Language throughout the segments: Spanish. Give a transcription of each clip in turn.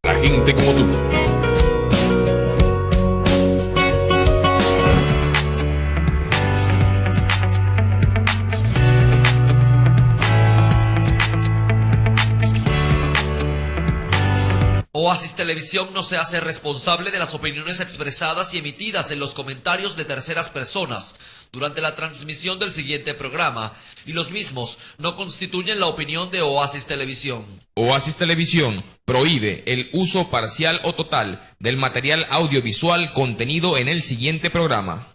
La gente como tú. Oasis Televisión no se hace responsable de las opiniones expresadas y emitidas en los comentarios de terceras personas durante la transmisión del siguiente programa, y los mismos no constituyen la opinión de Oasis Televisión. Oasis Televisión prohíbe el uso parcial o total del material audiovisual contenido en el siguiente programa.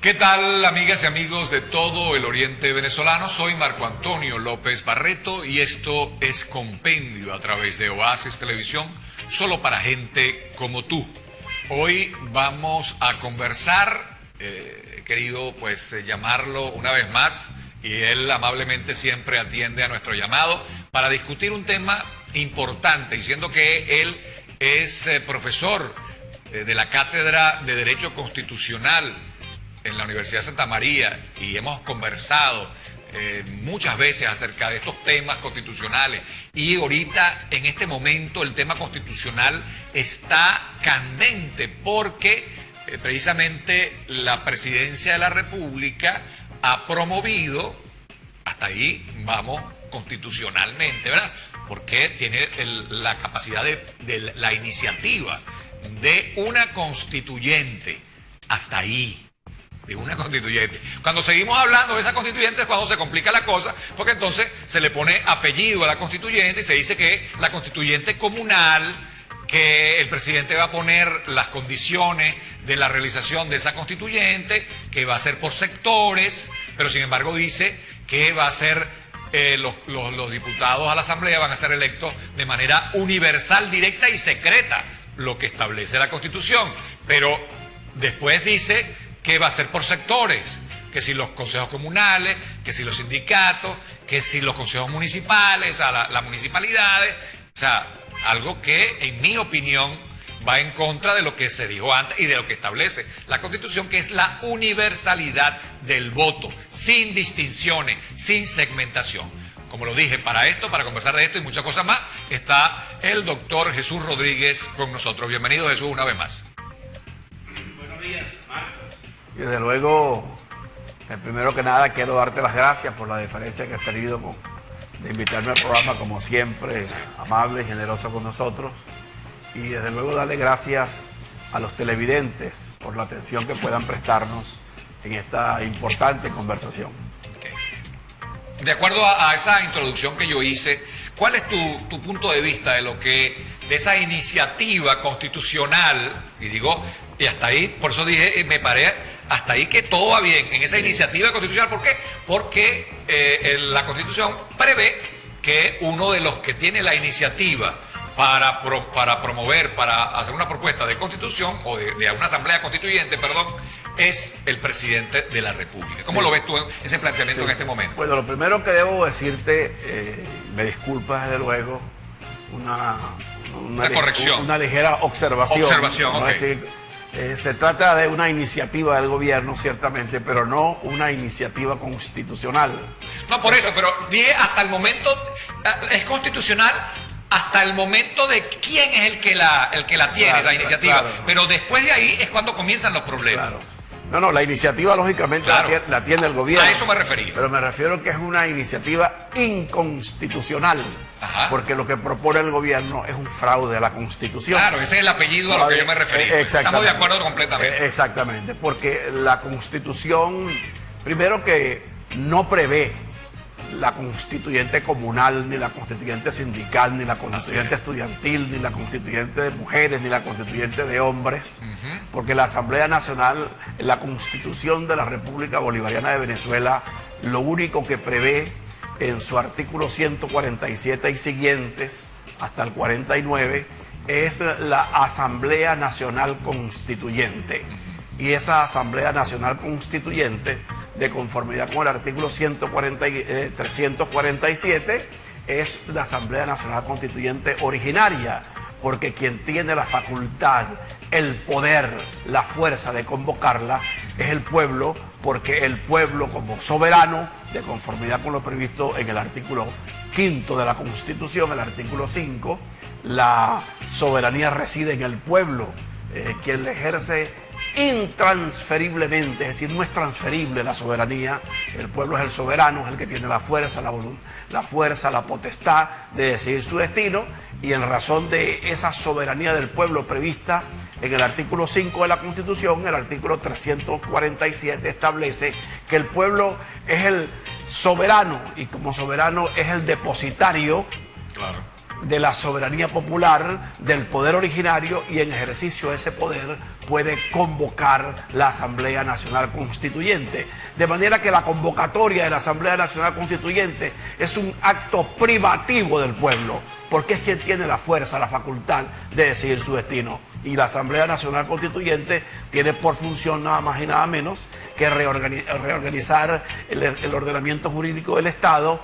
¿Qué tal, amigas y amigos de todo el oriente venezolano? Soy Marco Antonio López Barreto y esto es Compendio a través de Oasis Televisión, solo para gente como tú. Hoy vamos a conversar, he querido llamarlo una vez más, y él amablemente siempre atiende a nuestro llamado para discutir un tema importante, diciendo que él es profesor de la Cátedra de Derecho Constitucional en la Universidad de Santa María, y hemos conversado muchas veces acerca de estos temas constitucionales, y ahorita en este momento el tema constitucional está candente porque precisamente la Presidencia de la República ha promovido, hasta ahí vamos constitucionalmente, ¿verdad? Porque tiene la capacidad de la iniciativa de una constituyente, hasta ahí, de una constituyente. Cuando seguimos hablando de esa constituyente es cuando se complica la cosa, porque entonces se le pone apellido a la constituyente y se dice que la constituyente comunal, que el presidente va a poner las condiciones de la realización de esa constituyente, que va a ser por sectores, pero sin embargo dice que va a ser los diputados a la Asamblea van a ser electos de manera universal, directa y secreta, lo que establece la Constitución, pero después dice que va a ser por sectores, que si los consejos comunales, que si los sindicatos, que si los consejos municipales, o sea, las municipalidades, o sea, algo que en mi opinión va en contra de lo que se dijo antes y de lo que establece la Constitución, que es la universalidad del voto, sin distinciones, sin segmentación. Como lo dije, para conversar de esto y muchas cosas más, está el doctor Jesús Rodríguez con nosotros. Bienvenido, Jesús, una vez más. Buenos días, Marcos. Y desde luego, primero que nada, quiero darte las gracias por la deferencia que has tenido de invitarme al programa, como siempre, amable y generoso con nosotros. Y desde luego darle gracias a los televidentes por la atención que puedan prestarnos en esta importante conversación. Okay. De acuerdo a esa introducción que yo hice, ¿cuál es tu punto de vista de esa iniciativa constitucional? Y hasta ahí, por eso dije, me paré hasta ahí que todo va bien en esa iniciativa constitucional. ¿Por qué? Porque la Constitución prevé que uno de los que tiene la iniciativa para promover, para hacer una propuesta de constitución o de una asamblea constituyente, es el presidente de la República. ¿Cómo lo ves tú ese planteamiento en este momento? Bueno, lo primero que debo decirte, me disculpas desde luego, una corrección. Una ligera observación. Observación, ¿no? ok. Es decir, se trata de una iniciativa del gobierno, ciertamente, pero no una iniciativa constitucional. No, por eso, pero dije hasta el momento, es constitucional hasta el momento de quién es el que la tiene, esa iniciativa. Claro. Pero después de ahí es cuando comienzan los problemas. Claro. No, la iniciativa lógicamente Claro. la tiene el gobierno. A eso me refería. Pero me refiero que es una iniciativa inconstitucional. Ajá. Porque lo que propone el gobierno es un fraude a la Constitución. Claro, ese es el apellido a lo que yo me referí. Estamos de acuerdo completamente. Exactamente, porque la Constitución, primero que no prevé la constituyente comunal, ni la constituyente sindical, ni la constituyente estudiantil, ni la constituyente de mujeres, ni la constituyente de hombres, porque la Asamblea Nacional, la Constitución de la República Bolivariana de Venezuela, lo único que prevé en su artículo 147 y siguientes, hasta el 49, es la Asamblea Nacional Constituyente. Y esa Asamblea Nacional Constituyente, de conformidad con el artículo 347, es la Asamblea Nacional Constituyente originaria, porque quien tiene la facultad, el poder, la fuerza de convocarla es el pueblo, porque el pueblo como soberano, de conformidad con lo previsto en el artículo 5 de la Constitución, el artículo 5, la soberanía reside en el pueblo, quien la ejerce intransferiblemente, es decir, no es transferible la soberanía. El pueblo es el soberano, es el que tiene la fuerza, la potestad de decidir su destino, y en razón de esa soberanía del pueblo prevista en el artículo 5 de la Constitución, el artículo 347 establece que el pueblo es el soberano, y como soberano es el depositario de la soberanía popular, del poder originario, y en ejercicio de ese poder puede convocar la Asamblea Nacional Constituyente. De manera que la convocatoria de la Asamblea Nacional Constituyente es un acto privativo del pueblo, porque es quien tiene la fuerza, la facultad de decidir su destino. Y la Asamblea Nacional Constituyente tiene por función nada más y nada menos que reorganizar el ordenamiento jurídico del Estado,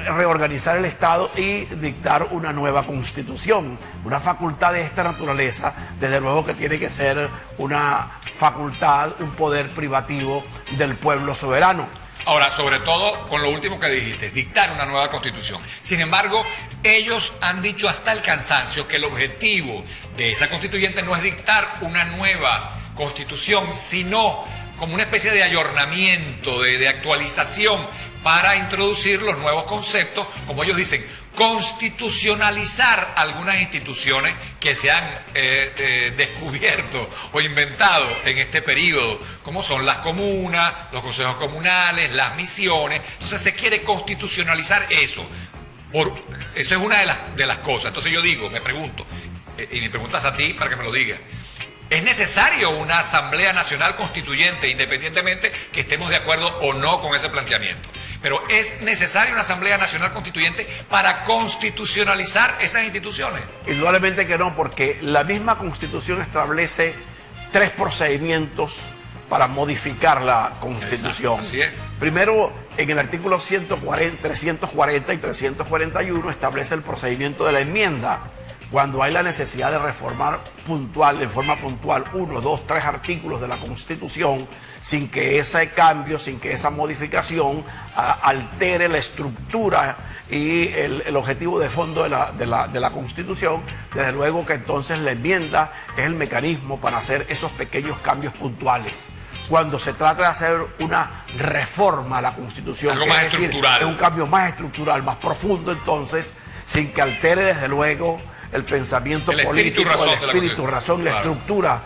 reorganizar el Estado y dictar una nueva Constitución. Una facultad de esta naturaleza, desde luego que tiene que ser una facultad, un poder privativo del pueblo soberano. Ahora, sobre todo con lo último que dijiste, dictar una nueva constitución. Sin embargo, ellos han dicho hasta el cansancio que el objetivo de esa constituyente no es dictar una nueva constitución, sino como una especie de ayornamiento, de actualización para introducir los nuevos conceptos, como ellos dicen, constitucionalizar algunas instituciones que se han descubierto o inventado en este periodo, como son las comunas, los consejos comunales, las misiones. Entonces se quiere constitucionalizar eso. Eso es una de las cosas. Entonces yo digo, me pregunto, y me preguntas a ti para que me lo digas, ¿es necesario una Asamblea Nacional Constituyente, independientemente que estemos de acuerdo o no con ese planteamiento? Pero ¿es necesaria una Asamblea Nacional Constituyente para constitucionalizar esas instituciones? Indudablemente que no, porque la misma Constitución establece 3 procedimientos para modificar la Constitución. Así es. Primero, en el artículo 340 y 341 establece el procedimiento de la enmienda. Cuando hay la necesidad de reformar en forma puntual 1, 2, 3 artículos de la Constitución, sin que ese cambio, sin que esa modificación altere la estructura y el objetivo de fondo de la Constitución, desde luego que entonces la enmienda es el mecanismo para hacer esos pequeños cambios puntuales. Cuando se trata de hacer una reforma a la Constitución, algo más estructural, es un cambio más estructural, más profundo, entonces, sin que altere desde luego el pensamiento político, el espíritu, razón, la estructura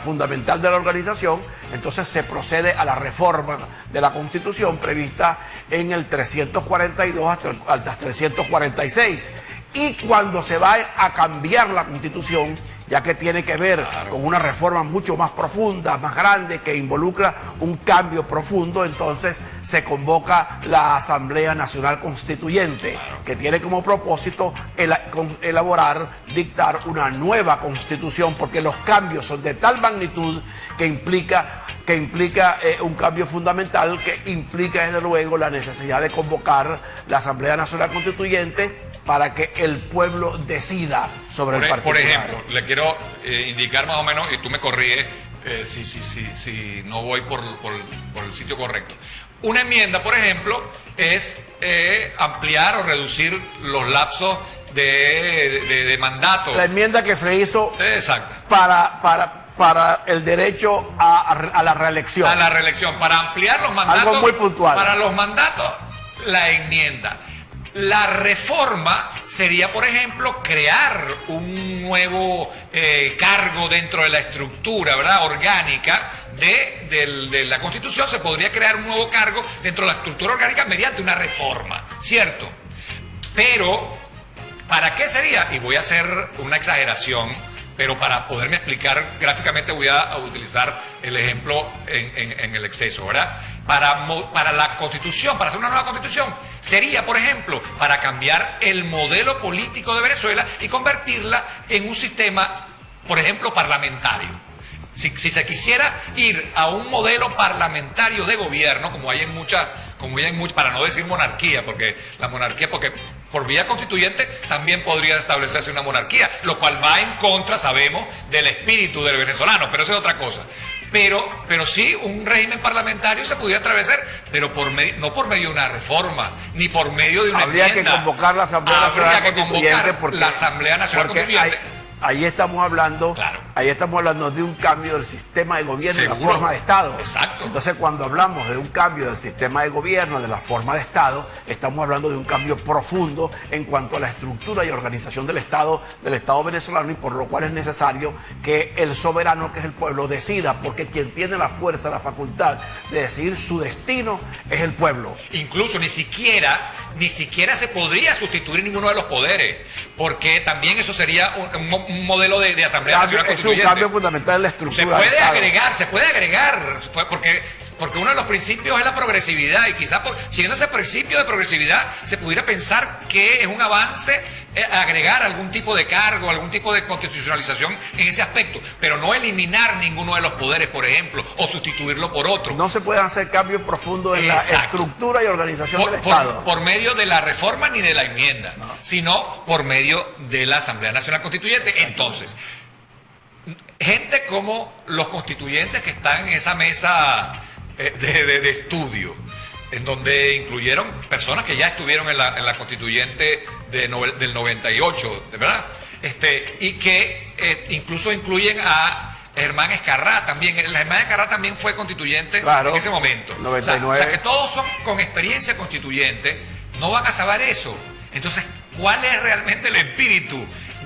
fundamental de la organización, entonces se procede a la reforma de la Constitución prevista en el 342 hasta el 346. Y cuando se va a cambiar la Constitución, ya que tiene que ver con una reforma mucho más profunda, más grande, que involucra un cambio profundo, entonces se convoca la Asamblea Nacional Constituyente, que tiene como propósito elaborar, dictar una nueva Constitución, porque los cambios son de tal magnitud que implica un cambio fundamental, que implica desde luego la necesidad de convocar la Asamblea Nacional Constituyente para que el pueblo decida sobre el particular. Por ejemplo, le quiero indicar más o menos, y tú me corriges si no voy por el sitio correcto. Una enmienda, por ejemplo, es ampliar o reducir los lapsos de mandato. La enmienda que se hizo para el derecho a la reelección. A la reelección, para ampliar los mandatos. Algo muy puntual. Para los mandatos, la enmienda. La reforma sería, por ejemplo, crear un nuevo cargo dentro de la estructura, ¿verdad?, orgánica de la Constitución. Se podría crear un nuevo cargo dentro de la estructura orgánica mediante una reforma, ¿cierto? Pero, ¿para qué sería? Y voy a hacer una exageración, pero para poderme explicar gráficamente voy a utilizar el ejemplo en el exceso, ¿verdad? Para la Constitución, para hacer una nueva Constitución, sería, por ejemplo, para cambiar el modelo político de Venezuela y convertirla en un sistema, por ejemplo, parlamentario. Si se quisiera ir a un modelo parlamentario de gobierno, como hay en muchas como ya hay para no decir monarquía, porque por vía constituyente también podría establecerse una monarquía, lo cual va en contra, sabemos, del espíritu del venezolano, pero eso es otra cosa. Pero sí, un régimen parlamentario se pudiera establecer, pero no por medio de una reforma, ni por medio de una enmienda. Habría que convocar la Asamblea Nacional Constituyente, porque la Asamblea Nacional Constituyente. Ahí estamos hablando, claro, de un cambio del sistema de gobierno, seguro, de la forma de Estado. Exacto. Entonces, cuando hablamos de un cambio del sistema de gobierno, de la forma de Estado, estamos hablando de un cambio profundo en cuanto a la estructura y organización del Estado venezolano, y por lo cual es necesario que el soberano, que es el pueblo, decida, porque quien tiene la fuerza, la facultad de decidir su destino es el pueblo. Incluso ni siquiera se podría sustituir ninguno de los poderes, porque también eso sería un modelo de Asamblea Nacional Constituyente. Es un cambio fundamental en la estructura. Se puede agregar, porque uno de los principios es la progresividad, y quizás siguiendo ese principio de progresividad se pudiera pensar que es un avance agregar algún tipo de cargo, algún tipo de constitucionalización en ese aspecto, pero no eliminar ninguno de los poderes, por ejemplo, o sustituirlo por otro. No se pueden hacer cambios profundos en la estructura y organización del Estado. Por medio de la reforma ni de la enmienda, sino por medio de la Asamblea Nacional Constituyente. Entonces, gente como los constituyentes que están en esa mesa de estudio, en donde incluyeron personas que ya estuvieron en la constituyente del 98, ¿verdad? Y que incluso incluyen a Germán Escarrá también. Germán Escarrá también fue constituyente, claro, en ese momento. 99. O sea, que todos son con experiencia constituyente, no van a saber eso. Entonces, ¿cuál es realmente el espíritu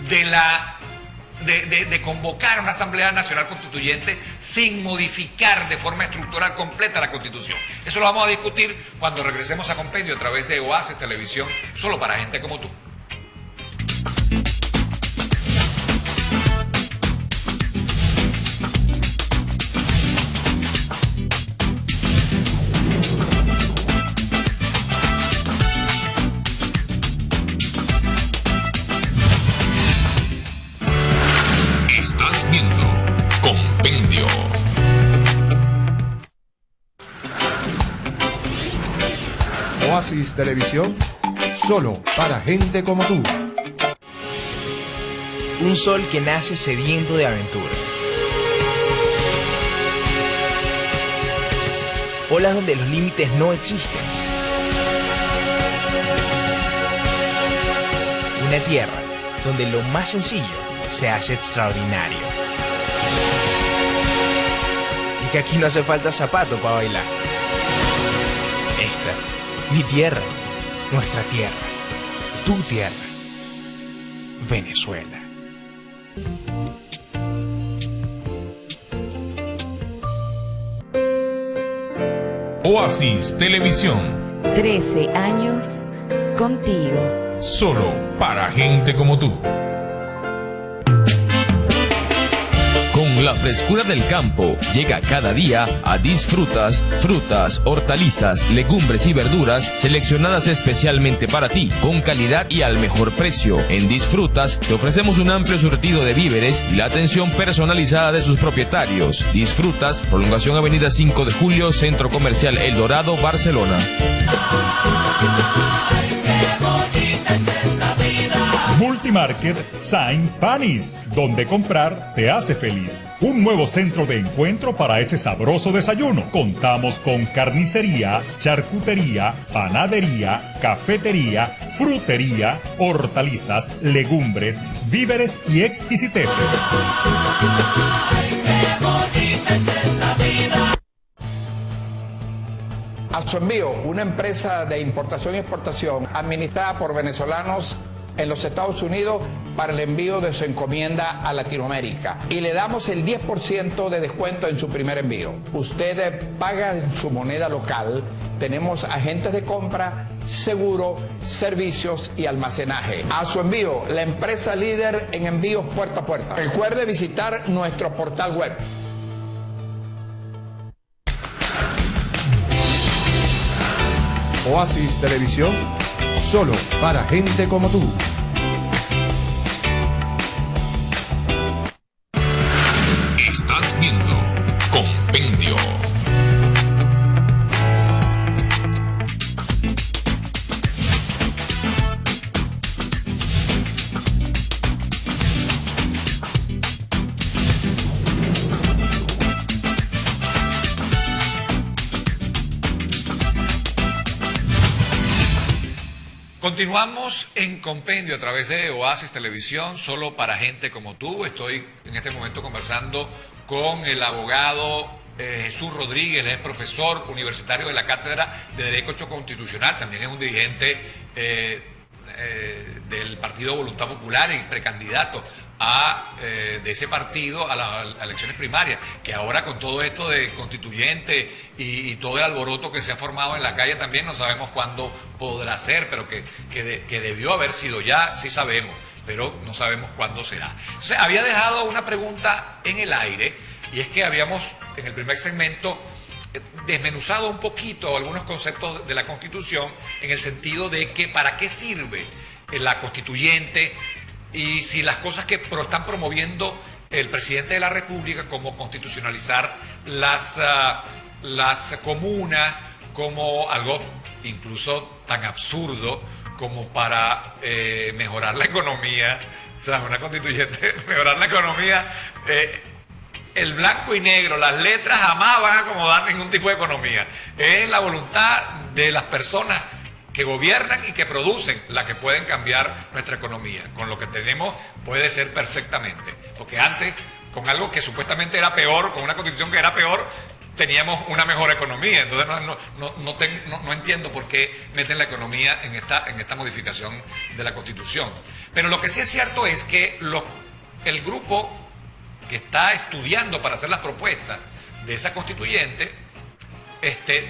de convocar una Asamblea Nacional Constituyente sin modificar de forma estructural completa la Constitución? Eso lo vamos a discutir cuando regresemos a Compendio a través de Oasis Televisión, solo para gente como tú. Estás viendo Compendio. Oasis Televisión, solo para gente como tú. Un sol que nace sediento de aventura. Olas donde los límites no existen. Una tierra donde lo más sencillo se hace extraordinario. Y que aquí no hace falta zapato para bailar. Esta, mi tierra, nuestra tierra, tu tierra, Venezuela. Oasis Televisión. 13 años contigo. Solo para gente como tú. Con la frescura del campo, llega cada día a Disfrutas, frutas, hortalizas, legumbres y verduras seleccionadas especialmente para ti, con calidad y al mejor precio. En Disfrutas te ofrecemos un amplio surtido de víveres y la atención personalizada de sus propietarios. Disfrutas, prolongación Avenida 5 de Julio, Centro Comercial El Dorado, Barcelona. Multimarket Saint Panis, donde comprar te hace feliz. Un nuevo centro de encuentro para ese sabroso desayuno. Contamos con carnicería, charcutería, panadería, cafetería, frutería, hortalizas, legumbres, víveres y exquisiteces. A su envío, una empresa de importación y exportación administrada por venezolanos en los Estados Unidos para el envío de su encomienda a Latinoamérica. Y le damos el 10% de descuento en su primer envío. Usted paga en su moneda local. Tenemos agentes de compra, seguro, servicios y almacenaje. A su envío, la empresa líder en envíos puerta a puerta. Recuerde visitar nuestro portal web. Oasis Televisión, solo para gente como tú. Estás viendo Compendio. Continuamos en Compendio a través de Oasis Televisión, solo para gente como tú. Estoy en este momento conversando con el abogado Jesús Rodríguez, es profesor universitario de la Cátedra de Derecho Constitucional, también es un dirigente del Partido Voluntad Popular y precandidato de ese partido a las elecciones primarias, que ahora con todo esto de constituyente y todo el alboroto que se ha formado en la calle también no sabemos cuándo podrá ser, pero que debió haber sido ya, sí sabemos, pero no sabemos cuándo será. Entonces había dejado una pregunta en el aire, y es que habíamos en el primer segmento desmenuzado un poquito algunos conceptos de la Constitución, en el sentido de que para qué sirve la constituyente, y si las cosas que están promoviendo el presidente de la República, como constitucionalizar las comunas, como algo incluso tan absurdo como para mejorar la economía, o sea, una constituyente, mejorar la economía, el blanco y negro, las letras jamás van a acomodar ningún tipo de economía. Es la voluntad de las personas que gobiernan y que producen la que pueden cambiar nuestra economía. Con lo que tenemos puede ser perfectamente. Porque antes, con algo que supuestamente era peor, con una constitución que era peor, teníamos una mejor economía. Entonces no entiendo por qué meten la economía en esta modificación de la Constitución. Pero lo que sí es cierto es que el grupo que está estudiando para hacer las propuestas de esa constituyente,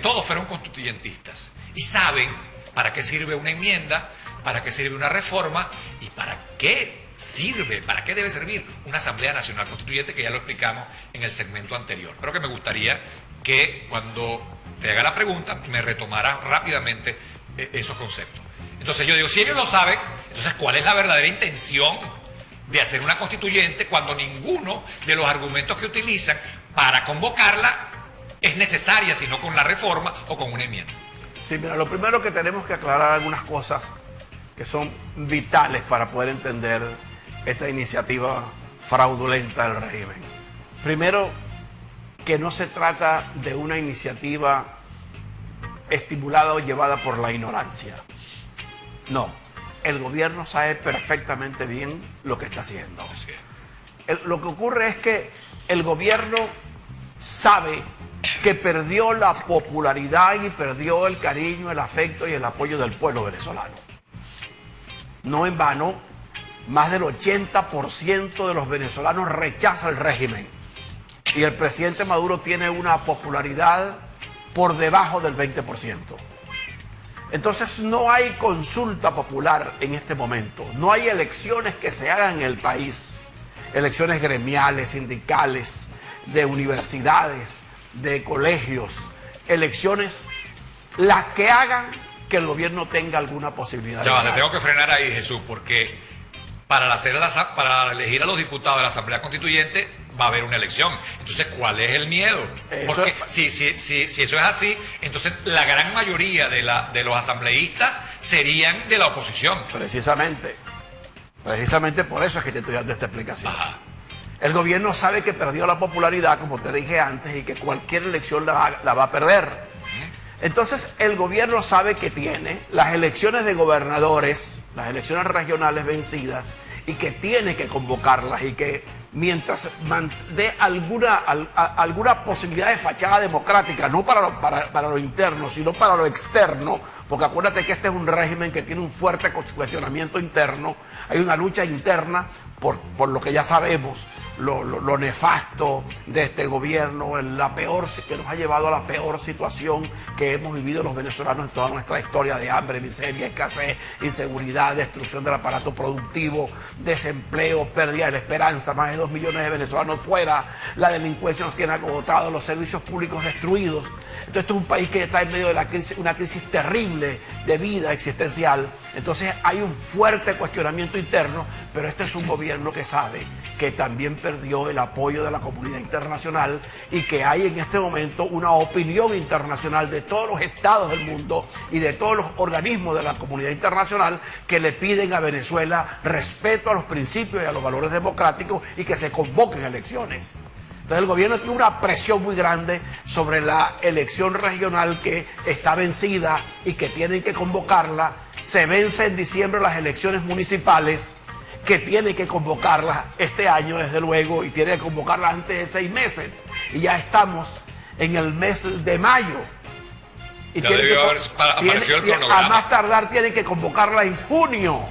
todos fueron constituyentistas y saben para qué sirve una enmienda, para qué sirve una reforma y para qué debe servir una Asamblea Nacional Constituyente, que ya lo explicamos en el segmento anterior. Pero que me gustaría que cuando te haga la pregunta me retomara rápidamente esos conceptos. Entonces yo digo, si ellos lo saben, entonces ¿cuál es la verdadera intención de hacer una constituyente cuando ninguno de los argumentos que utilizan para convocarla es necesaria, sino con la reforma o con una enmienda? Sí, mira, lo primero que tenemos que aclarar algunas cosas que son vitales para poder entender esta iniciativa fraudulenta del régimen. Primero, que no se trata de una iniciativa estimulada o llevada por la ignorancia. No, el gobierno sabe perfectamente bien lo que está haciendo. Lo que ocurre es que el gobierno sabe que perdió la popularidad y perdió el cariño, el afecto y el apoyo del pueblo venezolano. No en vano, más del 80% de los venezolanos rechaza el régimen y el presidente Maduro tiene una popularidad por debajo del 20%. Entonces no hay consulta popular en este momento, no hay elecciones que se hagan en el país, elecciones gremiales, sindicales, de universidades, de colegios, elegciones, las que hagan que el gobierno tenga alguna posibilidad. Ya, le tengo que frenar ahí, Jesús, porque para elegir a los diputados de la Asamblea Constituyente va a haber una elección. Entonces, ¿cuál es el miedo? Porque si eso es así, entonces la gran mayoría de los asambleístas serían de la oposición. Precisamente por eso es que te estoy dando esta explicación. Ajá. El gobierno sabe que perdió la popularidad, como te dije antes, y que cualquier elección la va a perder. Entonces, el gobierno sabe que tiene las elecciones de gobernadores, las elecciones regionales vencidas, y que tiene que convocarlas, y que mientras dé alguna posibilidad de fachada democrática, no para lo interno, sino para lo externo, porque acuérdate que este es un régimen que tiene un fuerte cuestionamiento interno, hay una lucha interna por lo que ya sabemos, lo nefasto de este gobierno, que nos ha llevado a la peor situación que hemos vivido los venezolanos en toda nuestra historia, de hambre, miseria, escasez, inseguridad, destrucción del aparato productivo, desempleo, pérdida de la esperanza, más de 2 millones de venezolanos fuera, la delincuencia nos tiene agotados, los servicios públicos destruidos. Entonces, esto es un país que está en medio de una crisis terrible de vida existencial. Entonces, hay un fuerte cuestionamiento interno, pero este es un gobierno que sabe que también perdió el apoyo de la comunidad internacional y que hay en este momento una opinión internacional de todos los estados del mundo y de todos los organismos de la comunidad internacional que le piden a Venezuela respeto a los principios y a los valores democráticos y que se convoquen elecciones. Entonces el gobierno tiene una presión muy grande sobre la elección regional que está vencida y que tienen que convocarla se vence en diciembre las elecciones municipales, que tiene que convocarlas este año, desde luego, y tiene que convocarlas antes de 6 meses. Y ya estamos en el mes de mayo. Y ya debió haber aparecido el cronograma. A más tardar tiene que convocarla en junio,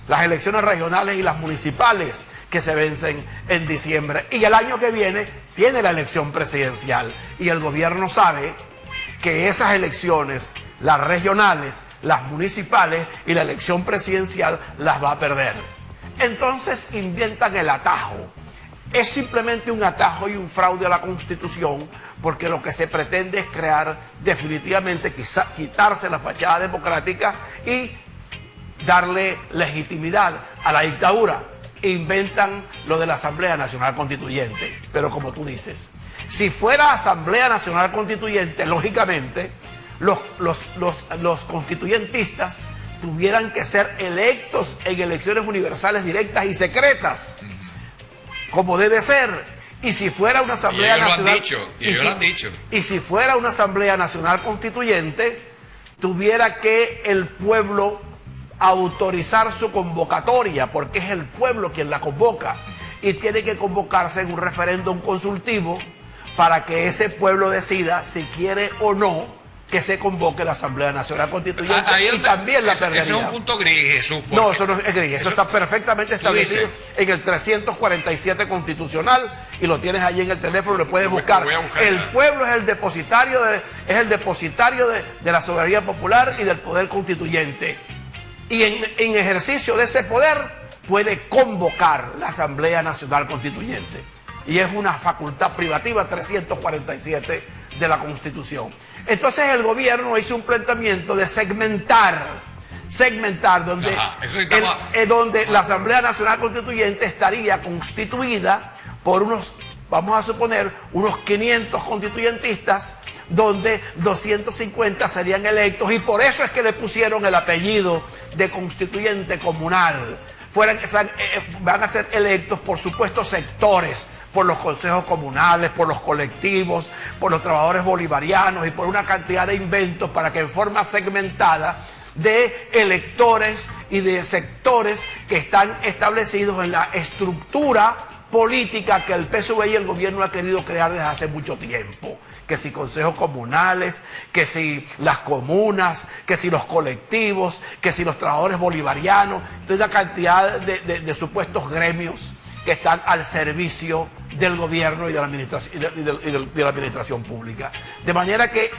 las elecciones regionales y las municipales, que se vencen en diciembre. Y el año que viene tiene la elección presidencial. Y el gobierno sabe que esas elecciones, las regionales, las municipales y la elección presidencial, las va a perder. Entonces inventan el atajo. Es simplemente un atajo y un fraude a la Constitución, porque lo que se pretende es crear definitivamente, quitarse la fachada democrática y darle legitimidad a la dictadura. Inventan lo de la Asamblea Nacional Constituyente. Pero como tú dices, si fuera Asamblea Nacional Constituyente, lógicamente los constituyentistas tuvieran que ser electos en elecciones universales directas y secretas, como debe ser. Y si fuera una Asamblea Nacional, ellos lo han dicho. Y si fuera una Asamblea Nacional Constituyente, tuviera que el pueblo autorizar su convocatoria, porque es el pueblo quien la convoca, y tiene que convocarse en un referéndum consultivo para que ese pueblo decida si quiere o no que se convoque la Asamblea Nacional Constituyente. Y también la perdería. Ese es un punto gris, Jesús. No, eso no es gris, eso está perfectamente establecido en el 347 constitucional, y lo tienes allí en el teléfono, lo puedes buscar. El pueblo es el depositario de la soberanía popular y del poder constituyente. Y en ejercicio de ese poder puede convocar la Asamblea Nacional Constituyente. Y es una facultad privativa 347 de la Constitución. Entonces el gobierno hizo un planteamiento de segmentar donde la Asamblea Nacional Constituyente estaría constituida por unos, vamos a suponer, unos 500 constituyentistas, donde 250 serían electos, y por eso es que le pusieron el apellido de constituyente comunal. Van a ser electos por supuestos sectores, por los consejos comunales, por los colectivos, por los trabajadores bolivarianos y por una cantidad de inventos para que en forma segmentada de electores y de sectores que están establecidos en la estructura política que el PSUV y el gobierno ha querido crear desde hace mucho tiempo. Que si consejos comunales, que si las comunas, que si los colectivos, que si los trabajadores bolivarianos, toda una cantidad de supuestos gremios que están al servicio del gobierno y de la administración pública. De manera que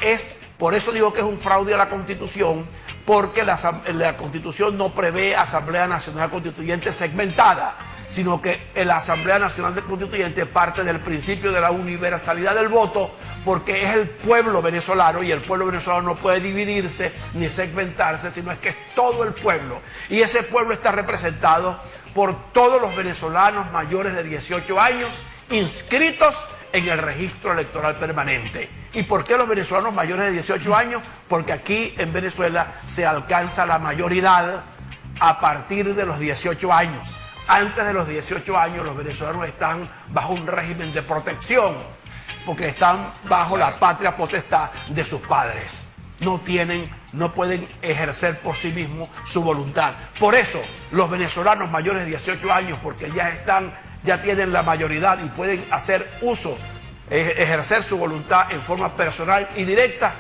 por eso digo que es un fraude a la Constitución, porque la Constitución no prevé Asamblea Nacional Constituyente segmentada, sino que la Asamblea Nacional Constituyente parte del principio de la universalidad del voto, porque es el pueblo venezolano, y el pueblo venezolano no puede dividirse ni segmentarse, sino es que es todo el pueblo. Y ese pueblo está representado por todos los venezolanos mayores de 18 años inscritos en el registro electoral permanente. ¿Y por qué los venezolanos mayores de 18 años? Porque aquí en Venezuela se alcanza la mayoridad a partir de los 18 años. Antes de los 18 años los venezolanos están bajo un régimen de protección, porque están bajo la patria potestad de sus padres. No pueden ejercer por sí mismos su voluntad. Por eso los venezolanos mayores de 18 años, porque ya tienen la mayoridad y pueden hacer uso, ejercer su voluntad en forma personal y directa,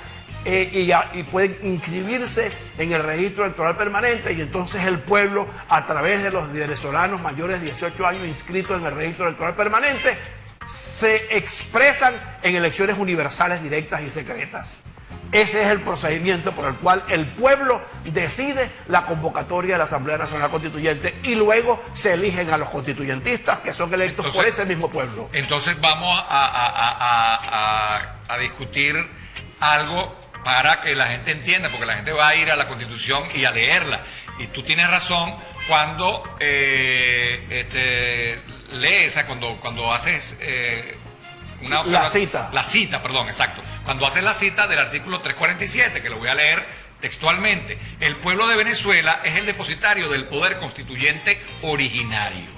y pueden inscribirse en el registro electoral permanente, y entonces el pueblo, a través de los venezolanos mayores de 18 años inscritos en el registro electoral permanente, se expresan en elecciones universales directas y secretas. Ese es el procedimiento por el cual el pueblo decide la convocatoria de la Asamblea Nacional Constituyente, y luego se eligen a los constituyentistas, que son electos por ese mismo pueblo. Entonces vamos a discutir algo para que la gente entienda, porque la gente va a ir a la Constitución y a leerla. Y tú tienes razón cuando lees, cuando haces la cita. La cita, perdón, exacto. Cuando haces la cita del artículo 347, que lo voy a leer textualmente: el pueblo de Venezuela es el depositario del poder constituyente originario.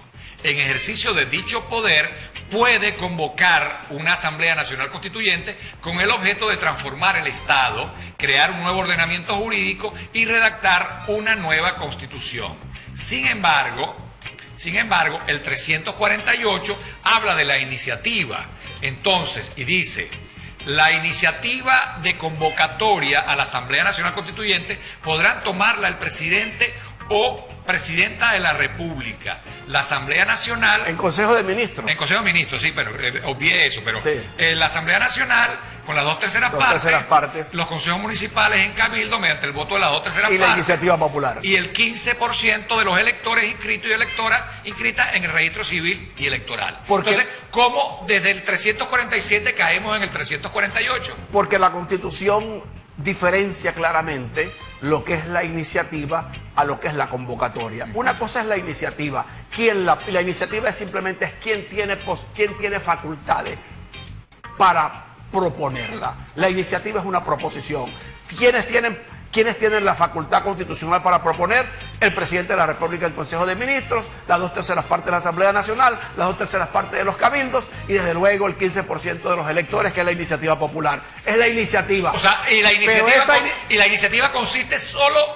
En ejercicio de dicho poder puede convocar una Asamblea Nacional Constituyente con el objeto de transformar el Estado, crear un nuevo ordenamiento jurídico y redactar una nueva Constitución. Sin embargo, el 348 habla de la iniciativa, entonces, y dice: la iniciativa de convocatoria a la Asamblea Nacional Constituyente podrán tomarla el presidente o presidenta de la República, la Asamblea Nacional... En Consejo de Ministros. En Consejo de Ministros, sí, pero obvié eso, pero sí. La Asamblea Nacional, con las dos terceras partes, los consejos municipales en Cabildo, mediante el voto de las dos terceras partes. Y la iniciativa popular. Y el 15% de los electores inscritos y electoras inscritas en el registro civil y electoral. Entonces, ¿cómo desde el 347 caemos en el 348? Porque la Constitución diferencia claramente lo que es la iniciativa a lo que es la convocatoria. Una cosa es la iniciativa. La iniciativa es simplemente quién tiene facultades para proponerla. La iniciativa es una proposición. ¿Quiénes tienen la facultad constitucional para proponer? El presidente de la República, el Consejo de Ministros, las dos terceras partes de la Asamblea Nacional, las dos terceras partes de los cabildos y desde luego el 15% de los electores, que es la iniciativa popular. Es la iniciativa. O sea, y la iniciativa consiste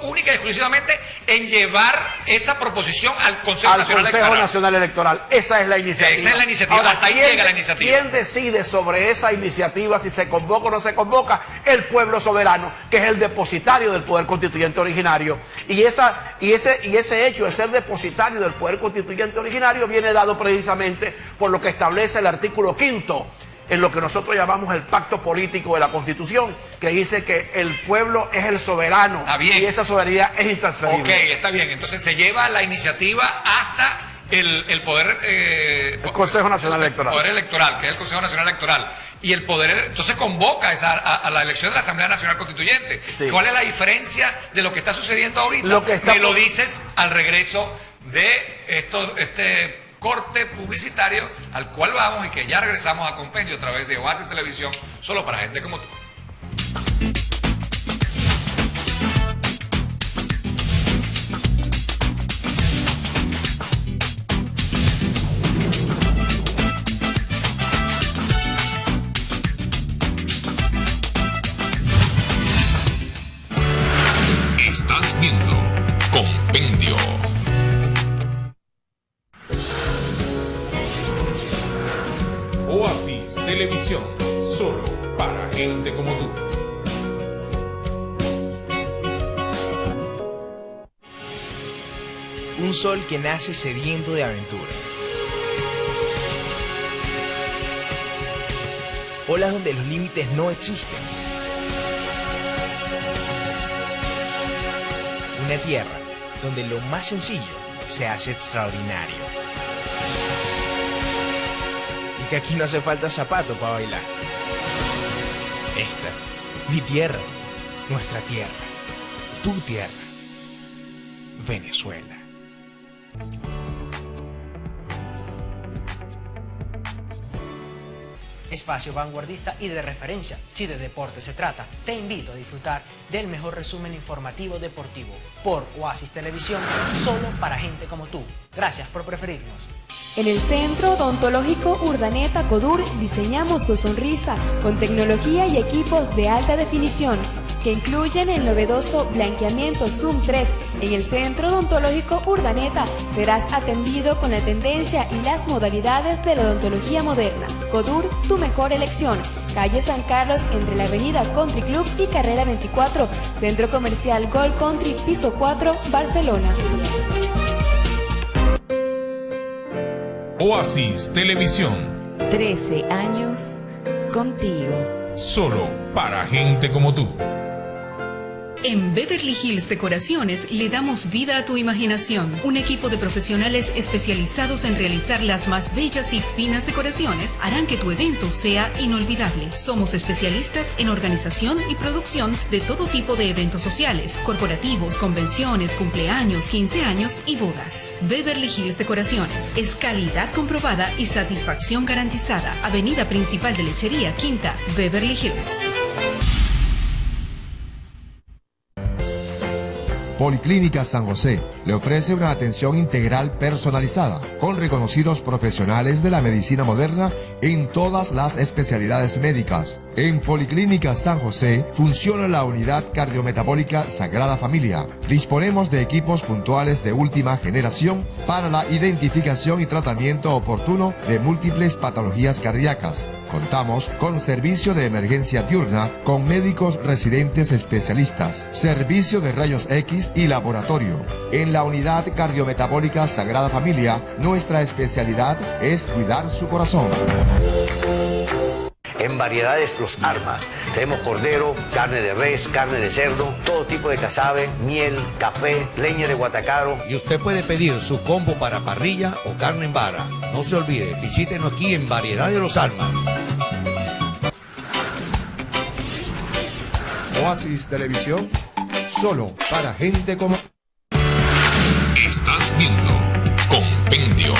única y exclusivamente en llevar esa proposición al Consejo Nacional Electoral. Esa es la iniciativa. Esa es la iniciativa. Ahora, hasta ahí llega la iniciativa. ¿Quién decide sobre esa iniciativa, si se convoca o no se convoca? El pueblo soberano, que es el depositario del poder constituyente originario. Y ese hecho de ser depositario del poder constituyente originario viene dado precisamente por lo que establece el artículo 5 en lo que nosotros llamamos el pacto político de la Constitución, que dice que el pueblo es el soberano y esa soberanía es intransferible. Ok, está bien. Entonces se lleva la iniciativa hasta el poder... el Consejo Nacional Electoral. El poder electoral, que es el Consejo Nacional Electoral. Y el poder, entonces convoca a la elección de la Asamblea Nacional Constituyente. Sí. ¿Cuál es la diferencia de lo que está sucediendo ahorita? Me lo dices al regreso de este corte publicitario al cual vamos y que ya regresamos a Compendio a través de Oasis Televisión, solo para gente como tú. Estás viendo Compendio. Oasis Televisión, solo para gente como tú. Un sol que nace sediento de aventura. Olas donde los límites no existen. Una tierra donde lo más sencillo se hace extraordinario. Y que aquí no hace falta zapato para bailar. Esta, mi tierra, nuestra tierra, tu tierra, Venezuela. Espacio vanguardista y de referencia. Si de deporte se trata, te invito a disfrutar del mejor resumen informativo deportivo por Oasis Televisión, solo para gente como tú. Gracias por preferirnos. En el Centro Odontológico Urdaneta Codur diseñamos tu sonrisa con tecnología y equipos de alta definición que incluyen el novedoso blanqueamiento Zoom 3. En el Centro Odontológico Urdaneta serás atendido con la tendencia y las modalidades de la odontología moderna. Codur, tu mejor elección. Calle San Carlos entre la avenida Country Club y Carrera 24. Centro Comercial Gold Country, piso 4, Barcelona. Oasis Televisión. 13 años contigo. Solo para gente como tú. En Beverly Hills Decoraciones le damos vida a tu imaginación. Un equipo de profesionales especializados en realizar las más bellas y finas decoraciones harán que tu evento sea inolvidable. Somos especialistas en organización y producción de todo tipo de eventos sociales, corporativos, convenciones, cumpleaños, 15 años y bodas. Beverly Hills Decoraciones es calidad comprobada y satisfacción garantizada. Avenida Principal de Lechería, Quinta, Beverly Hills. Policlínica San José le ofrece una atención integral personalizada con reconocidos profesionales de la medicina moderna en todas las especialidades médicas. En Policlínica San José funciona la unidad cardiometabólica Sagrada Familia. Disponemos de equipos puntuales de última generación para la identificación y tratamiento oportuno de múltiples patologías cardíacas. Contamos con servicio de emergencia diurna con médicos residentes especialistas, servicio de rayos X y laboratorio. En la unidad cardiometabólica Sagrada Familia, nuestra especialidad es cuidar su corazón. En variedades Los Armas. Tenemos cordero, carne de res, carne de cerdo, todo tipo de casabe, miel, café, leña de guatacaro. Y usted puede pedir su combo para parrilla o carne en vara. No se olvide, visítenos aquí en Variedades Los Armas. Oasis Televisión, solo para gente como... Estás viendo Compendio.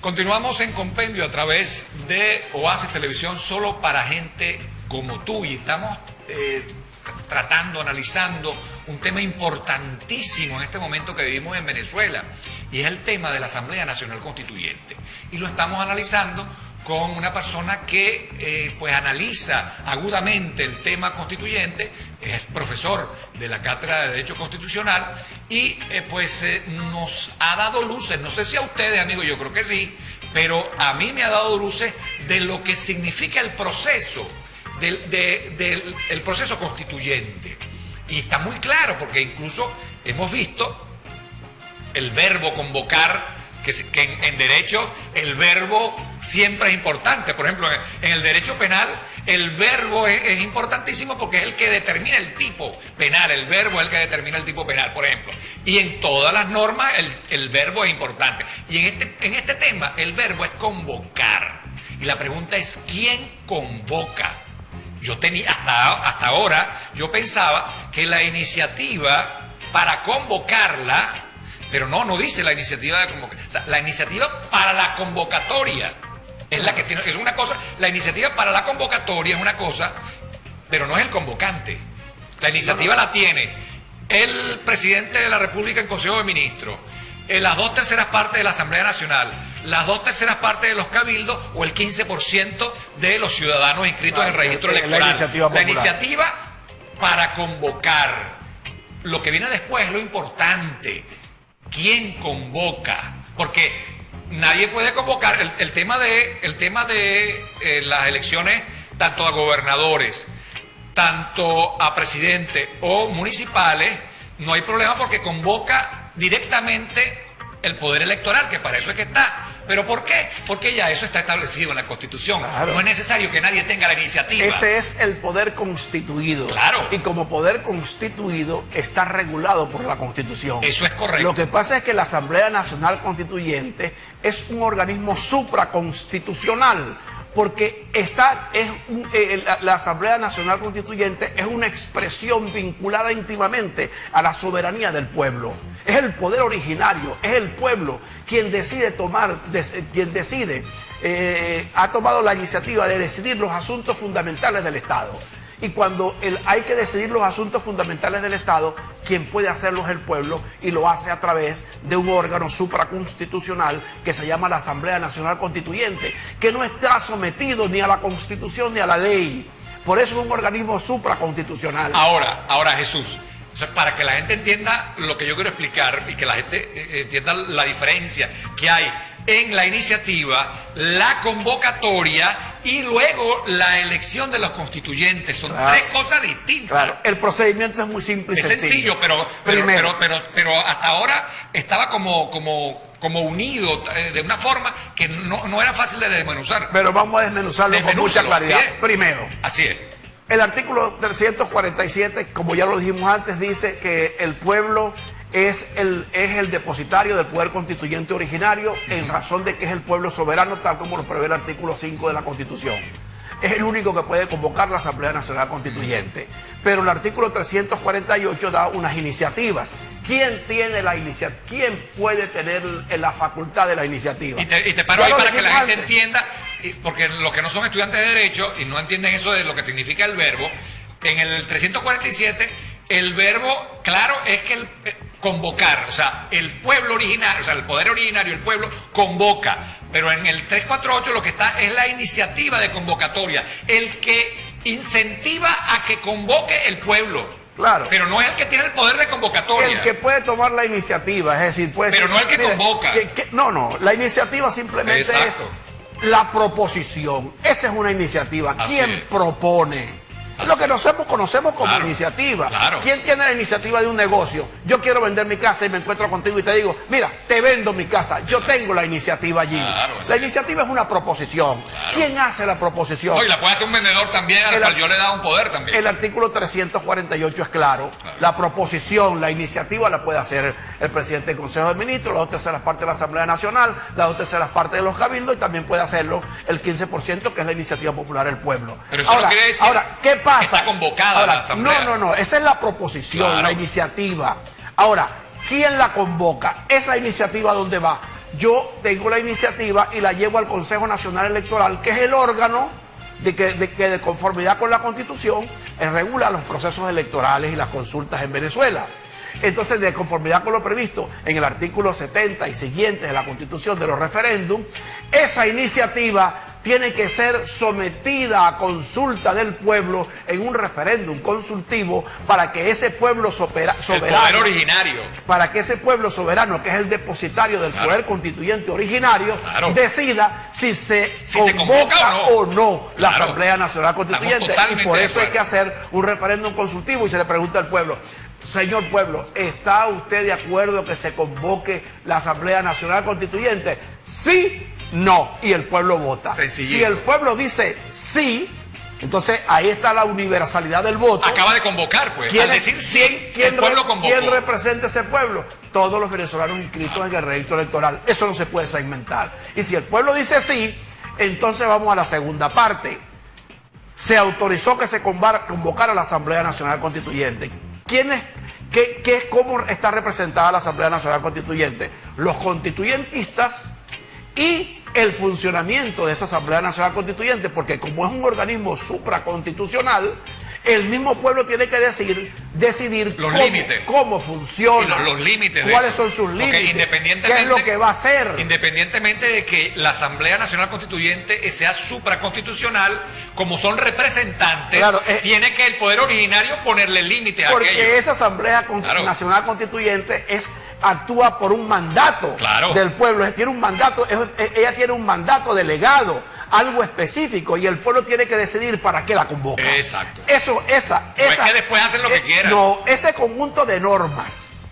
Continuamos en Compendio a través de Oasis Televisión, solo para gente como tú, y estamos analizando un tema importantísimo en este momento que vivimos en Venezuela, y es el tema de la Asamblea Nacional Constituyente, y lo estamos analizando con una persona que pues analiza agudamente el tema constituyente, es profesor de la Cátedra de Derecho Constitucional y nos ha dado luces, no sé si a ustedes, amigos, yo creo que sí, pero a mí me ha dado luces de lo que significa el proceso, el proceso constituyente. Y está muy claro, porque incluso hemos visto el verbo convocar, que en derecho el verbo siempre es importante. Por ejemplo, en el derecho penal el verbo es importantísimo porque es el que determina el tipo penal, el verbo es el que determina el tipo penal, por ejemplo. Y en todas las normas el verbo es importante. Y en este tema el verbo es convocar. Y la pregunta es, ¿quién convoca? Yo tenía, hasta ahora, yo pensaba que la iniciativa para convocarla, pero no dice la iniciativa de convocar, o sea, la iniciativa para la convocatoria es la que tiene, es una cosa, la iniciativa para la convocatoria es una cosa, pero no es el convocante. La iniciativa la tiene el presidente de la República en Consejo de Ministros, las 2/3 partes de la Asamblea Nacional, las 2/3 partes de los cabildos o el 15% de los ciudadanos inscritos en el registro electoral. La iniciativa para convocar. Lo que viene después es lo importante. ¿Quién convoca? Porque nadie puede convocar. El tema de las elecciones, tanto a gobernadores, tanto a presidente o municipales, no hay problema porque convoca directamente el poder electoral, que para eso es que está. ¿Pero por qué? Porque ya eso está establecido en la Constitución. Claro. No es necesario que nadie tenga la iniciativa. Ese es el poder constituido. Claro. Y como poder constituido está regulado por la Constitución. Eso es correcto. Lo que pasa es que la Asamblea Nacional Constituyente es un organismo supraconstitucional, porque la Asamblea Nacional Constituyente es una expresión vinculada íntimamente a la soberanía del pueblo. Es el poder originario, es el pueblo quien ha tomado la iniciativa de decidir los asuntos fundamentales del Estado. Y cuando hay que decidir los asuntos fundamentales del Estado, quien puede hacerlo es el pueblo, y lo hace a través de un órgano supraconstitucional que se llama la Asamblea Nacional Constituyente, que no está sometido ni a la Constitución ni a la ley. Por eso es un organismo supraconstitucional. Ahora Jesús, o sea, para que la gente entienda lo que yo quiero explicar y que la gente entienda la diferencia que hay en la iniciativa, la convocatoria y luego la elección de los constituyentes. Son tres cosas distintas. Claro, el procedimiento es muy simple y sencillo. Es sencillo, pero hasta ahora estaba como unido de una forma que no era fácil de desmenuzar. Pero vamos a desmenuzarlo con mucha claridad. Primero. Así es. El artículo 347, como ya lo dijimos antes, dice que el pueblo es el depositario del poder constituyente originario, en razón de que es el pueblo soberano, tal como lo prevé el artículo 5 de la Constitución. es el único que puede convocar la Asamblea Nacional Constituyente. Pero el artículo 348 da unas iniciativas. ¿Quién tiene la iniciativa? ¿Quién puede tener la facultad de la iniciativa? Y te paro ahí para que la gente entienda, porque los que no son estudiantes de Derecho y no entienden eso de lo que significa el verbo, en el 347 el verbo, claro, es que convocar, o sea, el pueblo originario, o sea, el poder originario, el pueblo, convoca. Pero en el 348 lo que está es la iniciativa de convocatoria, el que incentiva a que convoque el pueblo. Claro. Pero no es el que tiene el poder de convocatoria. El que puede tomar la iniciativa, es decir, puede pero ser, no el que convoca. No, la iniciativa simplemente Exacto. es la proposición. Esa es una iniciativa. Así ¿Quién es. propone? Lo que nosotros conocemos como iniciativa. Claro. ¿Quién tiene la iniciativa de un negocio? Yo quiero vender mi casa y me encuentro contigo y te digo, mira, te vendo mi casa. Yo tengo la iniciativa allí. Claro, la iniciativa es una proposición. Claro. ¿Quién hace la proposición? No, y la puede hacer un vendedor también, al cual yo le he dado un poder también. El artículo 348 es claro. La proposición, la iniciativa la puede hacer el presidente del Consejo de Ministros, las 2/3 partes de la Asamblea Nacional, las 2/3 partes de los cabildos y también puede hacerlo el 15% que es la iniciativa popular del pueblo. Pero eso no quiere decir ¿qué pasa? que está convocada la Asamblea. No, esa es la proposición, Claro. la iniciativa. Ahora, ¿quién la convoca? Esa iniciativa, ¿dónde va? Yo tengo la iniciativa y la llevo al Consejo Nacional Electoral, que es el órgano que de conformidad con la Constitución regula los procesos electorales y las consultas en Venezuela. Entonces, de conformidad con lo previsto en el artículo 70 y siguientes de la Constitución de los referéndums, esa iniciativa tiene que ser sometida a consulta del pueblo en un referéndum consultivo para que ese pueblo soberano, el poder originario, para que ese pueblo soberano, que es el depositario del poder constituyente originario, decida si se convoca o no la Asamblea Nacional Constituyente. Y por eso hay que hacer un referéndum consultivo y se le pregunta al pueblo: señor pueblo, ¿está usted de acuerdo que se convoque la Asamblea Nacional Constituyente? Sí, no. Y el pueblo vota. Sencillito. Si el pueblo dice sí, entonces ahí está la universalidad del voto. Acaba de convocar, pues. Al decir sí, el pueblo convocó. ¿Quién representa ese pueblo? Todos los venezolanos inscritos en el registro electoral. Eso no se puede segmentar. Y si el pueblo dice sí, entonces vamos a la segunda parte. Se autorizó que se convocara la Asamblea Nacional Constituyente. ¿Cómo está representada la Asamblea Nacional Constituyente? Los constituyentistas y el funcionamiento de esa Asamblea Nacional Constituyente, porque como es un organismo supraconstitucional, el mismo pueblo tiene que decidir los límites, cómo funciona, los límites, cuáles son sus límites, qué es lo que va a hacer. Independientemente de que la Asamblea Nacional Constituyente sea supraconstitucional, como son representantes, claro, tiene que el poder originario ponerle límite a aquello. Porque esa Asamblea Nacional Constituyente actúa por un mandato del pueblo, tiene un mandato, ella tiene un mandato delegado, algo específico, y el pueblo tiene que decidir para qué la convoca. Exacto. No es que después hacen lo que quieran. No, ese conjunto de normas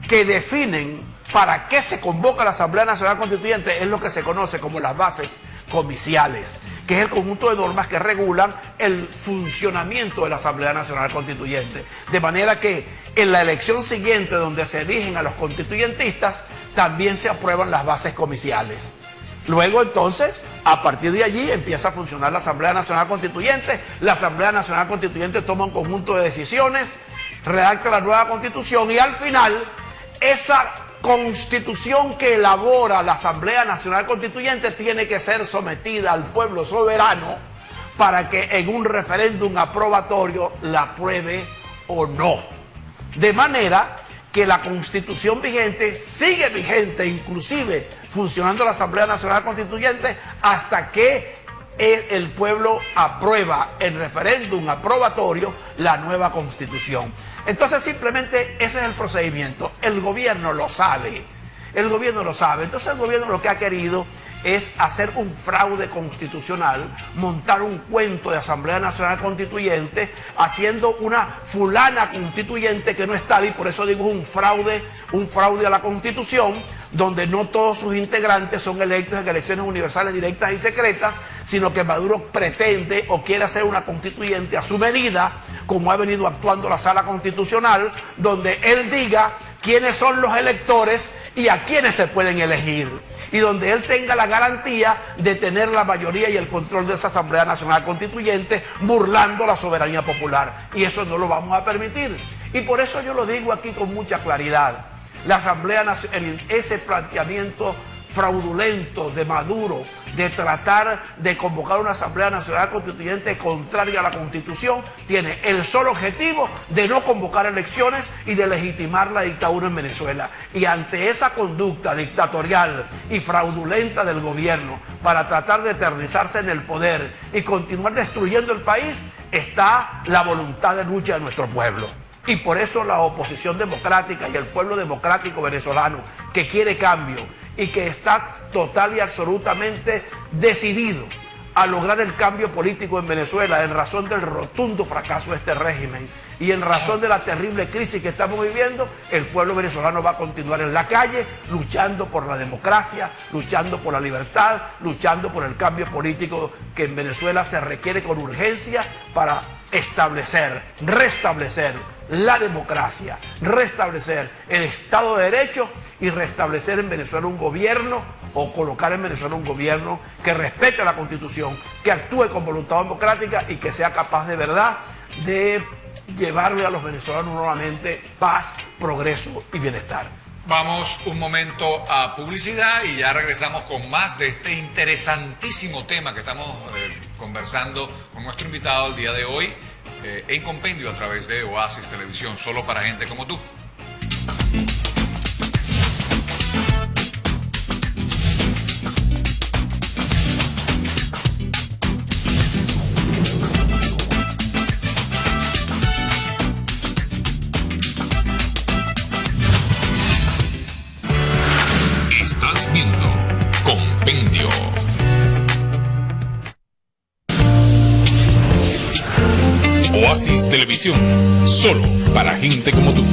que definen para qué se convoca la Asamblea Nacional Constituyente es lo que se conoce como las bases comiciales, que es el conjunto de normas que regulan el funcionamiento de la Asamblea Nacional Constituyente. De manera que en la elección siguiente, donde se eligen a los constituyentistas, también se aprueban las bases comiciales. Luego entonces, a partir de allí empieza a funcionar la Asamblea Nacional Constituyente. La Asamblea Nacional Constituyente toma un conjunto de decisiones, redacta la nueva Constitución y al final esa Constitución que elabora la Asamblea Nacional Constituyente tiene que ser sometida al pueblo soberano para que en un referéndum aprobatorio la apruebe o no. De manera que la Constitución vigente sigue vigente, inclusive funcionando la Asamblea Nacional Constituyente, hasta que el pueblo aprueba en referéndum aprobatorio la nueva Constitución. Entonces simplemente ese es el procedimiento. El gobierno lo sabe. El gobierno lo sabe. Entonces el gobierno lo que ha querido es hacer un fraude constitucional, montar un cuento de Asamblea Nacional Constituyente, haciendo una fulana constituyente que no es tal, y por eso digo un fraude a la Constitución, donde no todos sus integrantes son electos en elecciones universales directas y secretas, sino que Maduro pretende o quiere hacer una constituyente a su medida, como ha venido actuando la Sala Constitucional, donde él diga quiénes son los electores y a quiénes se pueden elegir. Y donde él tenga la garantía de tener la mayoría y el control de esa Asamblea Nacional Constituyente, burlando la soberanía popular. Y eso no lo vamos a permitir. Y por eso yo lo digo aquí con mucha claridad. La Asamblea Nacional, ese planteamiento fraudulento de Maduro de tratar de convocar una Asamblea Nacional Constituyente contraria a la Constitución, tiene el solo objetivo de no convocar elecciones y de legitimar la dictadura en Venezuela. Y ante esa conducta dictatorial y fraudulenta del gobierno para tratar de eternizarse en el poder y continuar destruyendo el país, está la voluntad de lucha de nuestro pueblo. Y por eso la oposición democrática y el pueblo democrático venezolano que quiere cambio y que está total y absolutamente decidido a lograr el cambio político en Venezuela en razón del rotundo fracaso de este régimen y en razón de la terrible crisis que estamos viviendo, el pueblo venezolano va a continuar en la calle luchando por la democracia, luchando por la libertad, luchando por el cambio político que en Venezuela se requiere con urgencia para restablecer la democracia, restablecer el Estado de Derecho y restablecer en Venezuela un gobierno o colocar en Venezuela un gobierno que respete la Constitución, que actúe con voluntad democrática y que sea capaz de verdad de llevarle a los venezolanos nuevamente paz, progreso y bienestar. Vamos un momento a publicidad y ya regresamos con más de este interesantísimo tema que estamos conversando con nuestro invitado el día de hoy en Compendio a través de Oasis Televisión, solo para gente como tú. Estás viendo Compendio. Oasis Televisión, solo para gente como tú.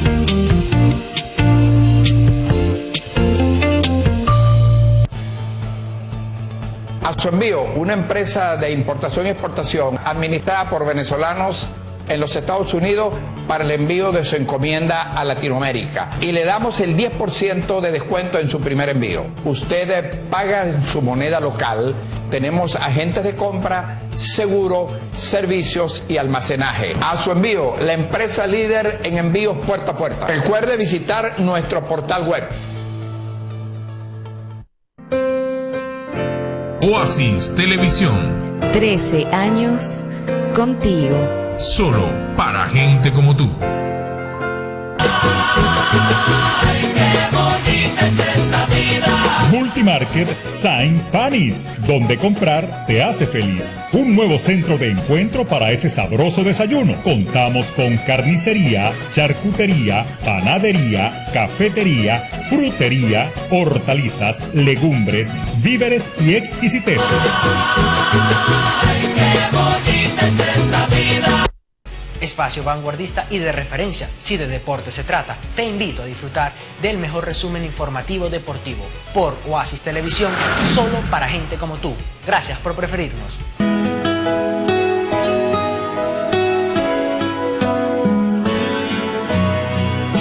A su envío, una empresa de importación y exportación administrada por venezolanos en los Estados Unidos para el envío de su encomienda a Latinoamérica. Y le damos el 10% de descuento en su primer envío. Usted paga en su moneda local. Tenemos agentes de compra, seguro, servicios y almacenaje. A su envío, la empresa líder en envíos puerta a puerta. Recuerde visitar nuestro portal web. Oasis Televisión. 13 años contigo. Solo para gente como tú. Multimarket Saint Panis, donde comprar te hace feliz. Un nuevo centro de encuentro para ese sabroso desayuno. Contamos con carnicería, charcutería, panadería, cafetería, frutería, hortalizas, legumbres, víveres y exquisitez. Espacio vanguardista y de referencia, si de deporte se trata. Te invito a disfrutar del mejor resumen informativo deportivo por Oasis Televisión, solo para gente como tú. Gracias por preferirnos.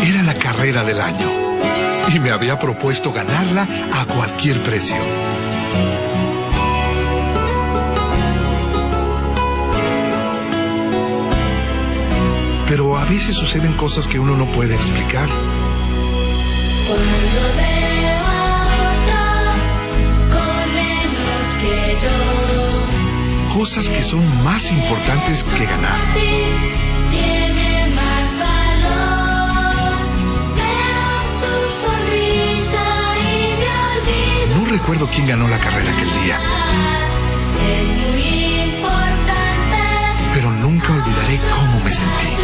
Era la carrera del año y me había propuesto ganarla a cualquier precio. Pero a veces suceden cosas que uno no puede explicar. Cuando veo a otros con menos que yo, Cosas que son más importantes que ganar. tiene más valor. Veo su sonrisa y me olvido. No recuerdo quién ganó la carrera aquel día, Es muy importante. pero nunca olvidaré cómo me sentí.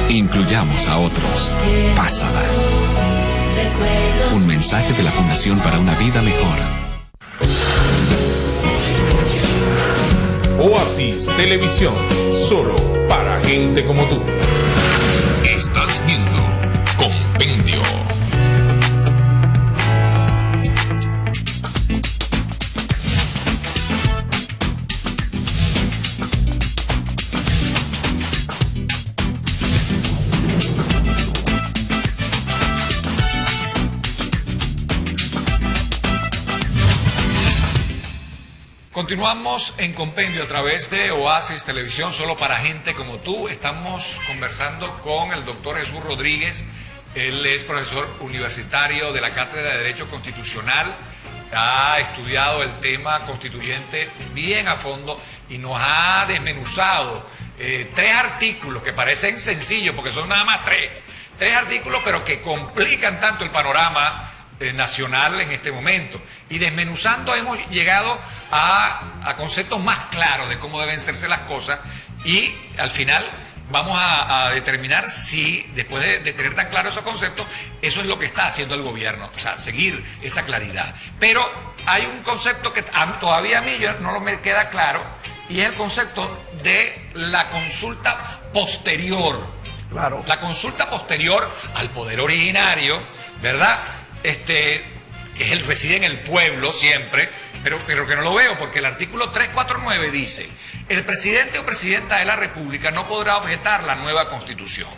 Incluyamos a otros. Pásala. Un mensaje de la Fundación para una Vida Mejor. Oasis Televisión, solo para gente como tú. Estás viendo Compendio. Continuamos en Compendio a través de Oasis Televisión, solo para gente como tú. Estamos conversando con el doctor Jesús Rodríguez. Él es profesor universitario de la Cátedra de Derecho Constitucional. Ha estudiado el tema constituyente bien a fondo y nos ha desmenuzado 3 artículos que parecen sencillos porque son nada más 3 artículos, pero que complican tanto el panorama nacional en este momento. Y desmenuzando hemos llegado a conceptos más claros de cómo deben serse las cosas y al final vamos a determinar si, después de tener tan claros esos conceptos, eso es lo que está haciendo el gobierno, o sea, seguir esa claridad. Pero hay un concepto que todavía a mí no me queda claro, y es el concepto de la consulta posterior. Claro. La consulta posterior al poder originario, ¿verdad? Que reside en el pueblo siempre, pero que no lo veo, porque el artículo 349 dice: el presidente o presidenta de la República no podrá objetar la nueva Constitución.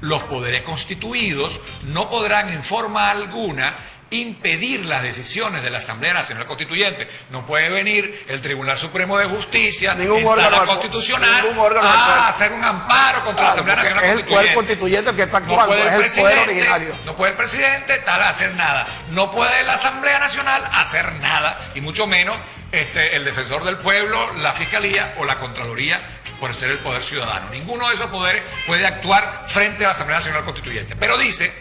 Los poderes constituidos no podrán en forma alguna impedir las decisiones de la Asamblea Nacional Constituyente. No puede venir el Tribunal Supremo de Justicia en sala constitucional a hacer un amparo contra la Asamblea Nacional Constituyente. Es el poder constituyente el que está actuando, es el poder originario. No puede el presidente hacer nada. No puede la Asamblea Nacional hacer nada, y mucho menos el defensor del pueblo, la Fiscalía o la Contraloría, por ser el poder ciudadano. Ninguno de esos poderes puede actuar frente a la Asamblea Nacional Constituyente. Pero dice,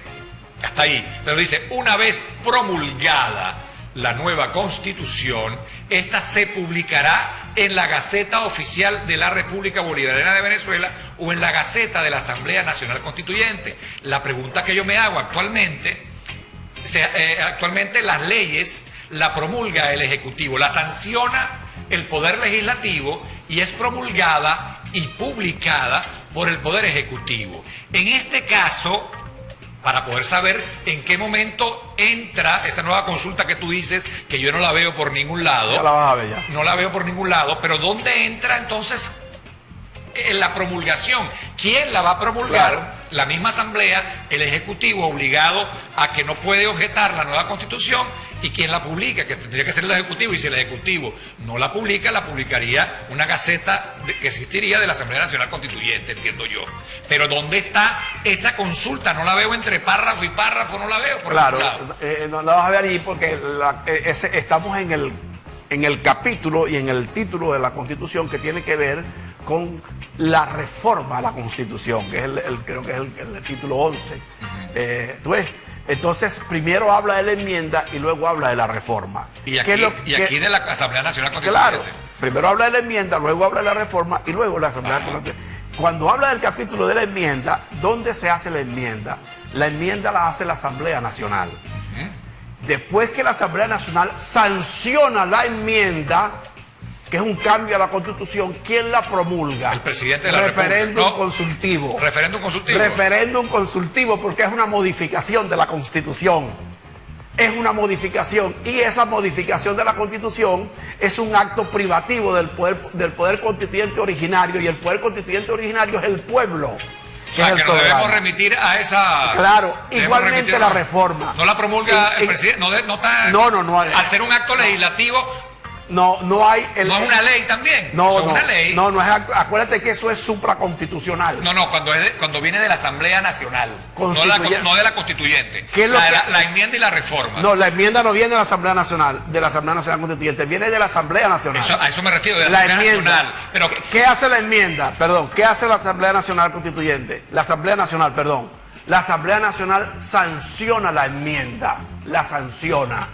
hasta ahí, una vez promulgada la nueva Constitución, esta se publicará en la Gaceta Oficial de la República Bolivariana de Venezuela o en la Gaceta de la Asamblea Nacional Constituyente. La pregunta que yo me hago actualmente las leyes la promulga el Ejecutivo, la sanciona el Poder Legislativo y es promulgada y publicada por el Poder Ejecutivo. En este caso, para poder saber en qué momento entra esa nueva consulta que tú dices, que yo no la veo por ningún lado. Ya la vas a ver ya. No la veo por ningún lado, pero ¿dónde entra entonces en la promulgación? ¿Quién la va a promulgar? Claro. La misma Asamblea, el Ejecutivo obligado a que no puede objetar la nueva Constitución, y quién la publica, que tendría que ser el Ejecutivo, y si el Ejecutivo no la publica, la publicaría una gaceta que existiría de la Asamblea Nacional Constituyente, entiendo yo. Pero ¿dónde está esa consulta? No la veo entre párrafo y párrafo, no la veo por claro, no la vas a ver ahí porque estamos en el capítulo y en el título de la Constitución que tiene que ver con la reforma a la Constitución, que es creo que es el título 11. ¿Tú ves? Entonces, primero habla de la enmienda y luego habla de la reforma. Y aquí de la Asamblea Nacional Constituyente. Claro, primero habla de la enmienda, luego habla de la reforma y luego la Asamblea Nacional. Cuando habla del capítulo de la enmienda, ¿dónde se hace la enmienda? La enmienda la hace la Asamblea Nacional. Después que la Asamblea Nacional sanciona la enmienda, que es un cambio a la Constitución, ¿quién la promulga? El presidente de la República. Consultivo. Referéndum consultivo. Referéndum consultivo, porque es una modificación de la Constitución. Es una modificación, y esa modificación de la Constitución es un acto privativo del poder constituyente originario, y el poder constituyente originario es el pueblo. O sea, que nos debemos remitir a esa... Claro, igualmente la reforma. No la promulga el presidente, no. Al ser un acto legislativo... No hay... ¿No es una ley también? No, es una ley. No es acto. Acuérdate que eso es supraconstitucional. No, cuando viene de la Asamblea Nacional, no de la Constituyente. La enmienda y la reforma. No, la enmienda no viene de la Asamblea Nacional, Constituyente, viene de la Asamblea Nacional. A eso me refiero, de la Asamblea Nacional. Pero... ¿Qué hace la enmienda? ¿Qué hace la Asamblea Nacional Constituyente? La Asamblea Nacional sanciona la enmienda, la sanciona.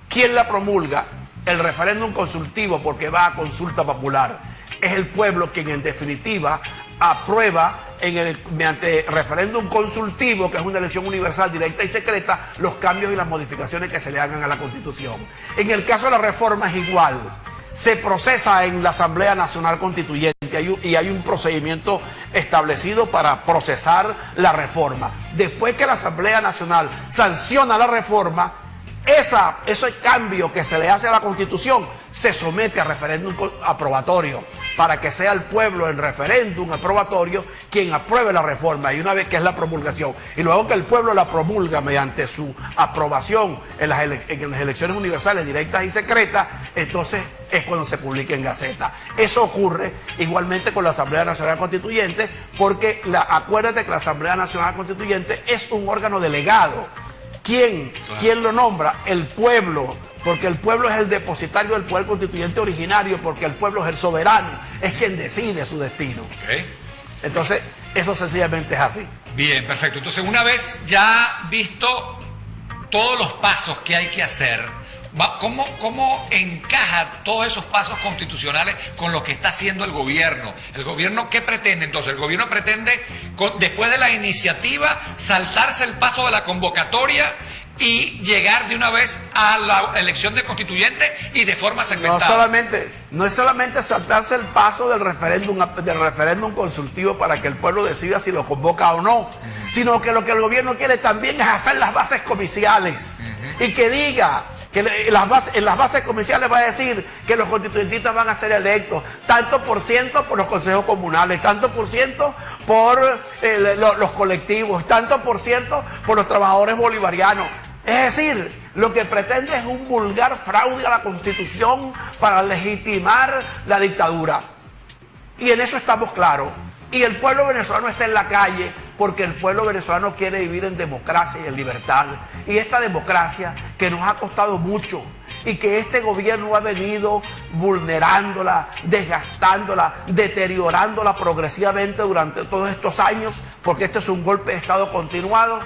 ¿Quién la promulga? El referéndum consultivo, porque va a consulta popular. Es el pueblo quien en definitiva aprueba mediante referéndum consultivo, que es una elección universal, directa y secreta, los cambios y las modificaciones que se le hagan a la Constitución. En el caso de la reforma es igual. Se procesa en la Asamblea Nacional Constituyente y hay un procedimiento establecido para procesar la reforma. Después que la Asamblea Nacional sanciona la reforma, Ese cambio que se le hace a la Constitución se somete a referéndum aprobatorio para que sea el pueblo en referéndum aprobatorio quien apruebe la reforma, y una vez que es la promulgación y luego que el pueblo la promulga mediante su aprobación en las elecciones universales directas y secretas, entonces es cuando se publica en Gaceta. Eso ocurre igualmente con la Asamblea Nacional Constituyente, porque acuérdate que la Asamblea Nacional Constituyente es un órgano delegado. ¿Quién lo nombra? El pueblo, porque el pueblo es el depositario del poder constituyente originario, porque el pueblo es el soberano, es quien decide su destino. Okay. Entonces, eso sencillamente es así. Bien, perfecto. Entonces, una vez ya visto todos los pasos que hay que hacer, ¿cómo encaja todos esos pasos constitucionales con lo que está haciendo el gobierno? ¿El gobierno qué pretende? Entonces, el gobierno pretende, después de la iniciativa, saltarse el paso de la convocatoria y llegar de una vez a la elección de constituyente y de forma segmentada. No es solamente saltarse el paso del referéndum consultivo para que el pueblo decida si lo convoca o no, sino que lo que el gobierno quiere también es hacer las bases comiciales y que diga que en las bases comiciales va a decir que los constituyentistas van a ser electos, tanto por ciento por los consejos comunales, tanto por ciento por los colectivos, tanto por ciento por los trabajadores bolivarianos. Es decir, lo que pretende es un vulgar fraude a la Constitución para legitimar la dictadura. Y en eso estamos claros. Y el pueblo venezolano está en la calle porque el pueblo venezolano quiere vivir en democracia y en libertad. Y esta democracia que nos ha costado mucho y que este gobierno ha venido vulnerándola, desgastándola, deteriorándola progresivamente durante todos estos años, porque este es un golpe de Estado continuado.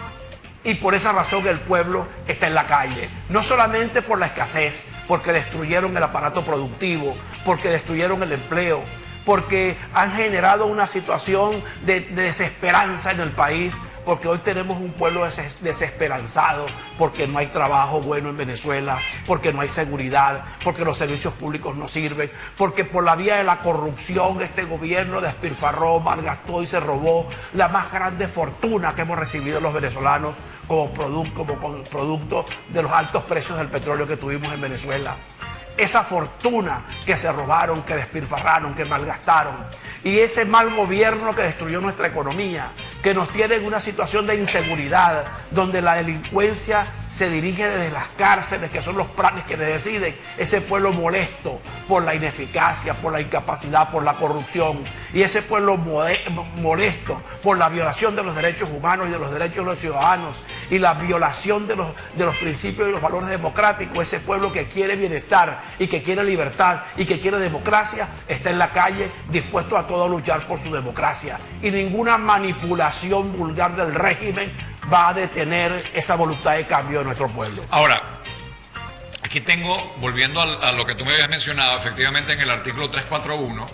Y por esa razón el pueblo está en la calle. No solamente por la escasez, porque destruyeron el aparato productivo, porque destruyeron el empleo, porque han generado una situación de desesperanza en el país, porque hoy tenemos un pueblo desesperanzado, porque no hay trabajo bueno en Venezuela, porque no hay seguridad, porque los servicios públicos no sirven, porque por la vía de la corrupción este gobierno despilfarró, malgastó y se robó la más grande fortuna que hemos recibido los venezolanos como producto de los altos precios del petróleo que tuvimos en Venezuela. Esa fortuna que se robaron, que despilfarraron, que malgastaron, y ese mal gobierno que destruyó nuestra economía, que nos tiene en una situación de inseguridad, donde la delincuencia se dirige desde las cárceles, que son los planes que deciden, ese pueblo molesto por la ineficacia, por la incapacidad, por la corrupción, y ese pueblo molesto por la violación de los derechos humanos y de los derechos de los ciudadanos, y la violación de los principios y los valores democráticos, ese pueblo que quiere bienestar y que quiere libertad y que quiere democracia, está en la calle dispuesto a todo luchar por su democracia, y ninguna manipulación vulgar del régimen va a detener esa voluntad de cambio de nuestro pueblo. Ahora, aquí tengo, volviendo a lo que tú me habías mencionado, efectivamente en el artículo 341,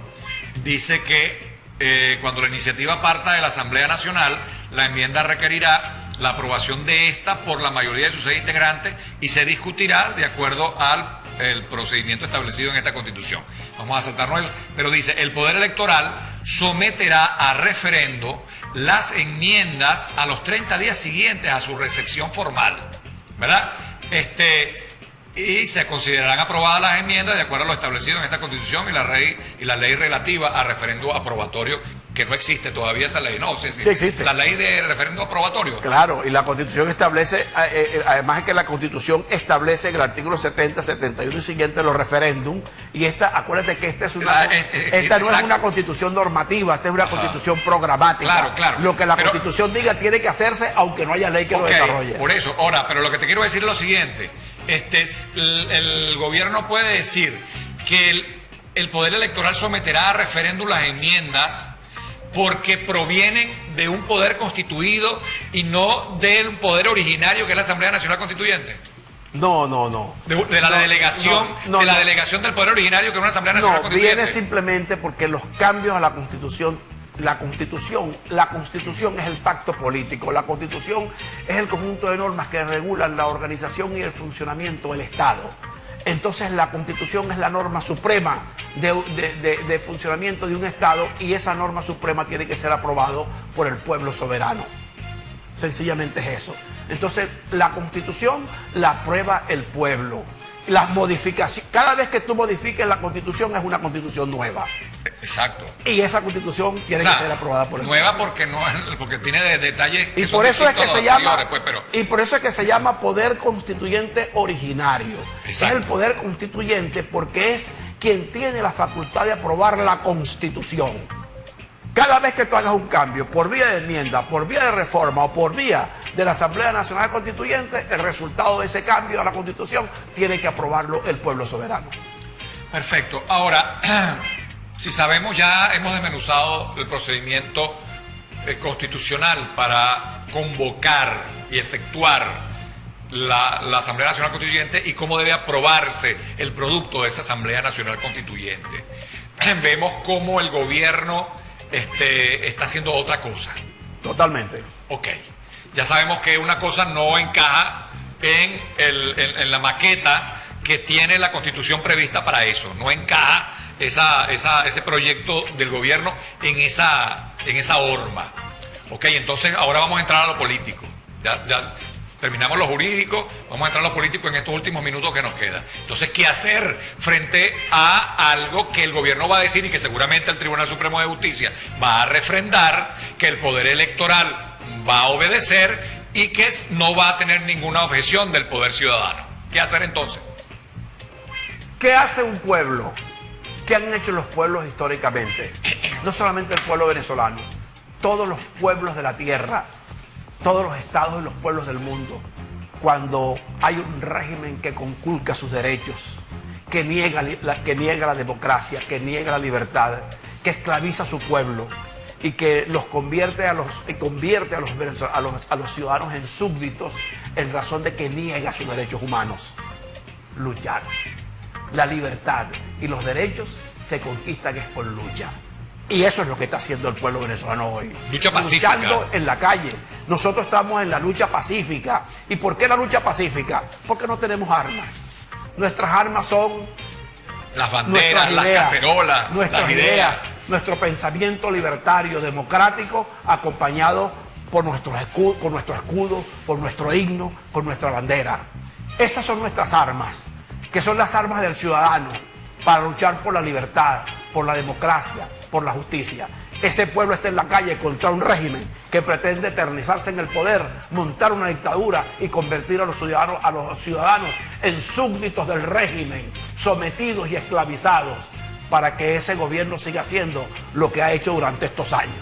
dice que cuando la iniciativa parta de la Asamblea Nacional, la enmienda requerirá la aprobación de esta por la mayoría de sus 6 integrantes y se discutirá de acuerdo al procedimiento establecido en esta Constitución. Vamos a saltarnos eso, pero dice, el Poder Electoral someterá a referendo las enmiendas a los 30 días siguientes a su recepción formal, ¿verdad? Y se considerarán aprobadas las enmiendas de acuerdo a lo establecido en esta Constitución y la ley relativa a referendo aprobatorio, que no existe todavía esa ley, ¿no? Sí existe. La ley de referendo aprobatorio. Claro, y la Constitución establece, además es que la Constitución establece en el artículo 70, 71 y siguiente los referéndums, y acuérdate que esta no es una Constitución normativa, esta es una Constitución programática. Claro. Lo que la Constitución diga tiene que hacerse aunque no haya ley que lo desarrolle. Por eso, ahora, pero lo que te quiero decir es lo siguiente, el gobierno puede decir que el Poder Electoral someterá a referéndum las enmiendas porque provienen de un poder constituido y no del poder originario que es la Asamblea Nacional Constituyente. No. De la delegación del poder originario que es una Asamblea Nacional Constituyente. Viene simplemente porque los cambios a la Constitución es el pacto político. La Constitución es el conjunto de normas que regulan la organización y el funcionamiento del Estado. Entonces la Constitución es la norma suprema de funcionamiento de un Estado, y esa norma suprema tiene que ser aprobado por el pueblo soberano. Sencillamente es eso. Entonces, la Constitución la aprueba el pueblo. Las modificaciones, cada vez que tú modifiques la Constitución es una Constitución nueva. Exacto. Y esa Constitución tiene que ser aprobada por el pueblo. Nueva porque tiene detalles que y son por eso es que se llama pero... y por eso es que se llama poder constituyente originario. Exacto. Es el poder constituyente porque es quien tiene la facultad de aprobar la Constitución. Cada vez que tú hagas un cambio por vía de enmienda, por vía de reforma o por vía de la Asamblea Nacional Constituyente, el resultado de ese cambio a la Constitución tiene que aprobarlo el pueblo soberano. Perfecto. Ahora, si sabemos, ya hemos desmenuzado el procedimiento constitucional para convocar y efectuar la Asamblea Nacional Constituyente y cómo debe aprobarse el producto de esa Asamblea Nacional Constituyente. Vemos cómo el gobierno está haciendo otra cosa. Totalmente. Ok. Ya sabemos que una cosa no encaja en la maqueta que tiene la Constitución prevista para eso. No encaja ese proyecto del gobierno en esa horma. Ok, entonces ahora vamos a entrar a lo político. Ya terminamos lo jurídico, vamos a entrar a lo político en estos últimos minutos que nos quedan. Entonces, ¿qué hacer frente a algo que el gobierno va a decir y que seguramente el Tribunal Supremo de Justicia va a refrendar, que el Poder Electoral va a obedecer y que no va a tener ninguna objeción del Poder Ciudadano? ¿Qué hacer entonces? ¿Qué hace un pueblo? ¿Qué han hecho los pueblos históricamente? No solamente el pueblo venezolano, todos los pueblos de la tierra, todos los estados y los pueblos del mundo, cuando hay un régimen que conculca sus derechos, que niega la democracia, que niega la libertad, que esclaviza a su pueblo y que los convierte a los ciudadanos en súbditos en razón de que niega sus derechos humanos. Luchar. La libertad y los derechos se conquistan es con lucha. Y eso es lo que está haciendo el pueblo venezolano hoy. Lucha pacífica. Luchando en la calle. Nosotros estamos en la lucha pacífica. ¿Y por qué la lucha pacífica? Porque no tenemos armas. Nuestras armas son las banderas, las cacerolas, nuestras ideas, nuestro pensamiento libertario, democrático, acompañado por nuestro escudo, por nuestro himno, por nuestra bandera. Esas son nuestras armas, que son las armas del ciudadano para luchar por la libertad, por la democracia, por la justicia. Ese pueblo está en la calle contra un régimen que pretende eternizarse en el poder, montar una dictadura y convertir a los ciudadanos en súbditos del régimen, sometidos y esclavizados, para que ese gobierno siga haciendo lo que ha hecho durante estos años: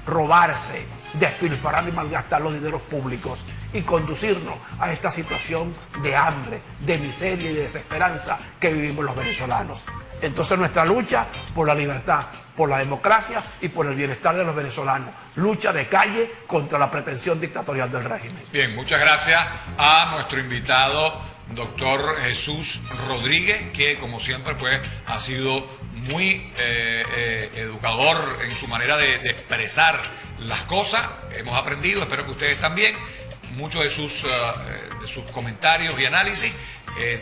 robarse, despilfarrar y malgastar los dineros públicos y conducirnos a esta situación de hambre, de miseria y de desesperanza que vivimos los venezolanos. Entonces nuestra lucha por la libertad, por la democracia y por el bienestar de los venezolanos. Lucha de calle contra la pretensión dictatorial del régimen. Bien, muchas gracias a nuestro invitado, doctor Jesús Rodríguez, que como siempre pues ha sido muy educador en su manera de expresar las cosas. Hemos aprendido, espero que ustedes también, muchos de sus comentarios y análisis.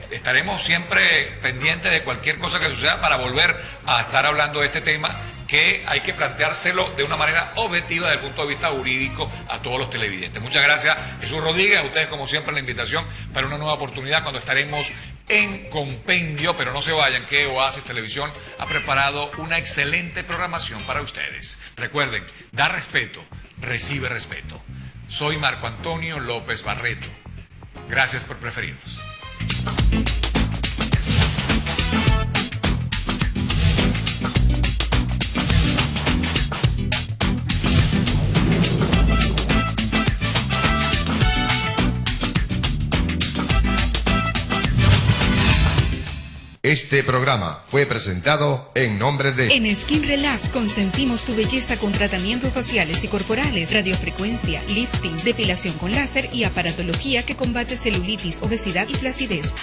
Estaremos siempre pendientes de cualquier cosa que suceda para volver a estar hablando de este tema, que hay que planteárselo de una manera objetiva desde el punto de vista jurídico a todos los televidentes. Muchas gracias, Jesús Rodríguez, a ustedes como siempre la invitación para una nueva oportunidad cuando estaremos en Compendio, pero no se vayan, que Oasis Televisión ha preparado una excelente programación para ustedes. Recuerden, da respeto, recibe respeto. Soy Marco Antonio López Barreto. Gracias por preferirnos. Este programa fue presentado en nombre de... En Skin Relax consentimos tu belleza con tratamientos faciales y corporales, radiofrecuencia, lifting, depilación con láser y aparatología que combate celulitis, obesidad y flacidez.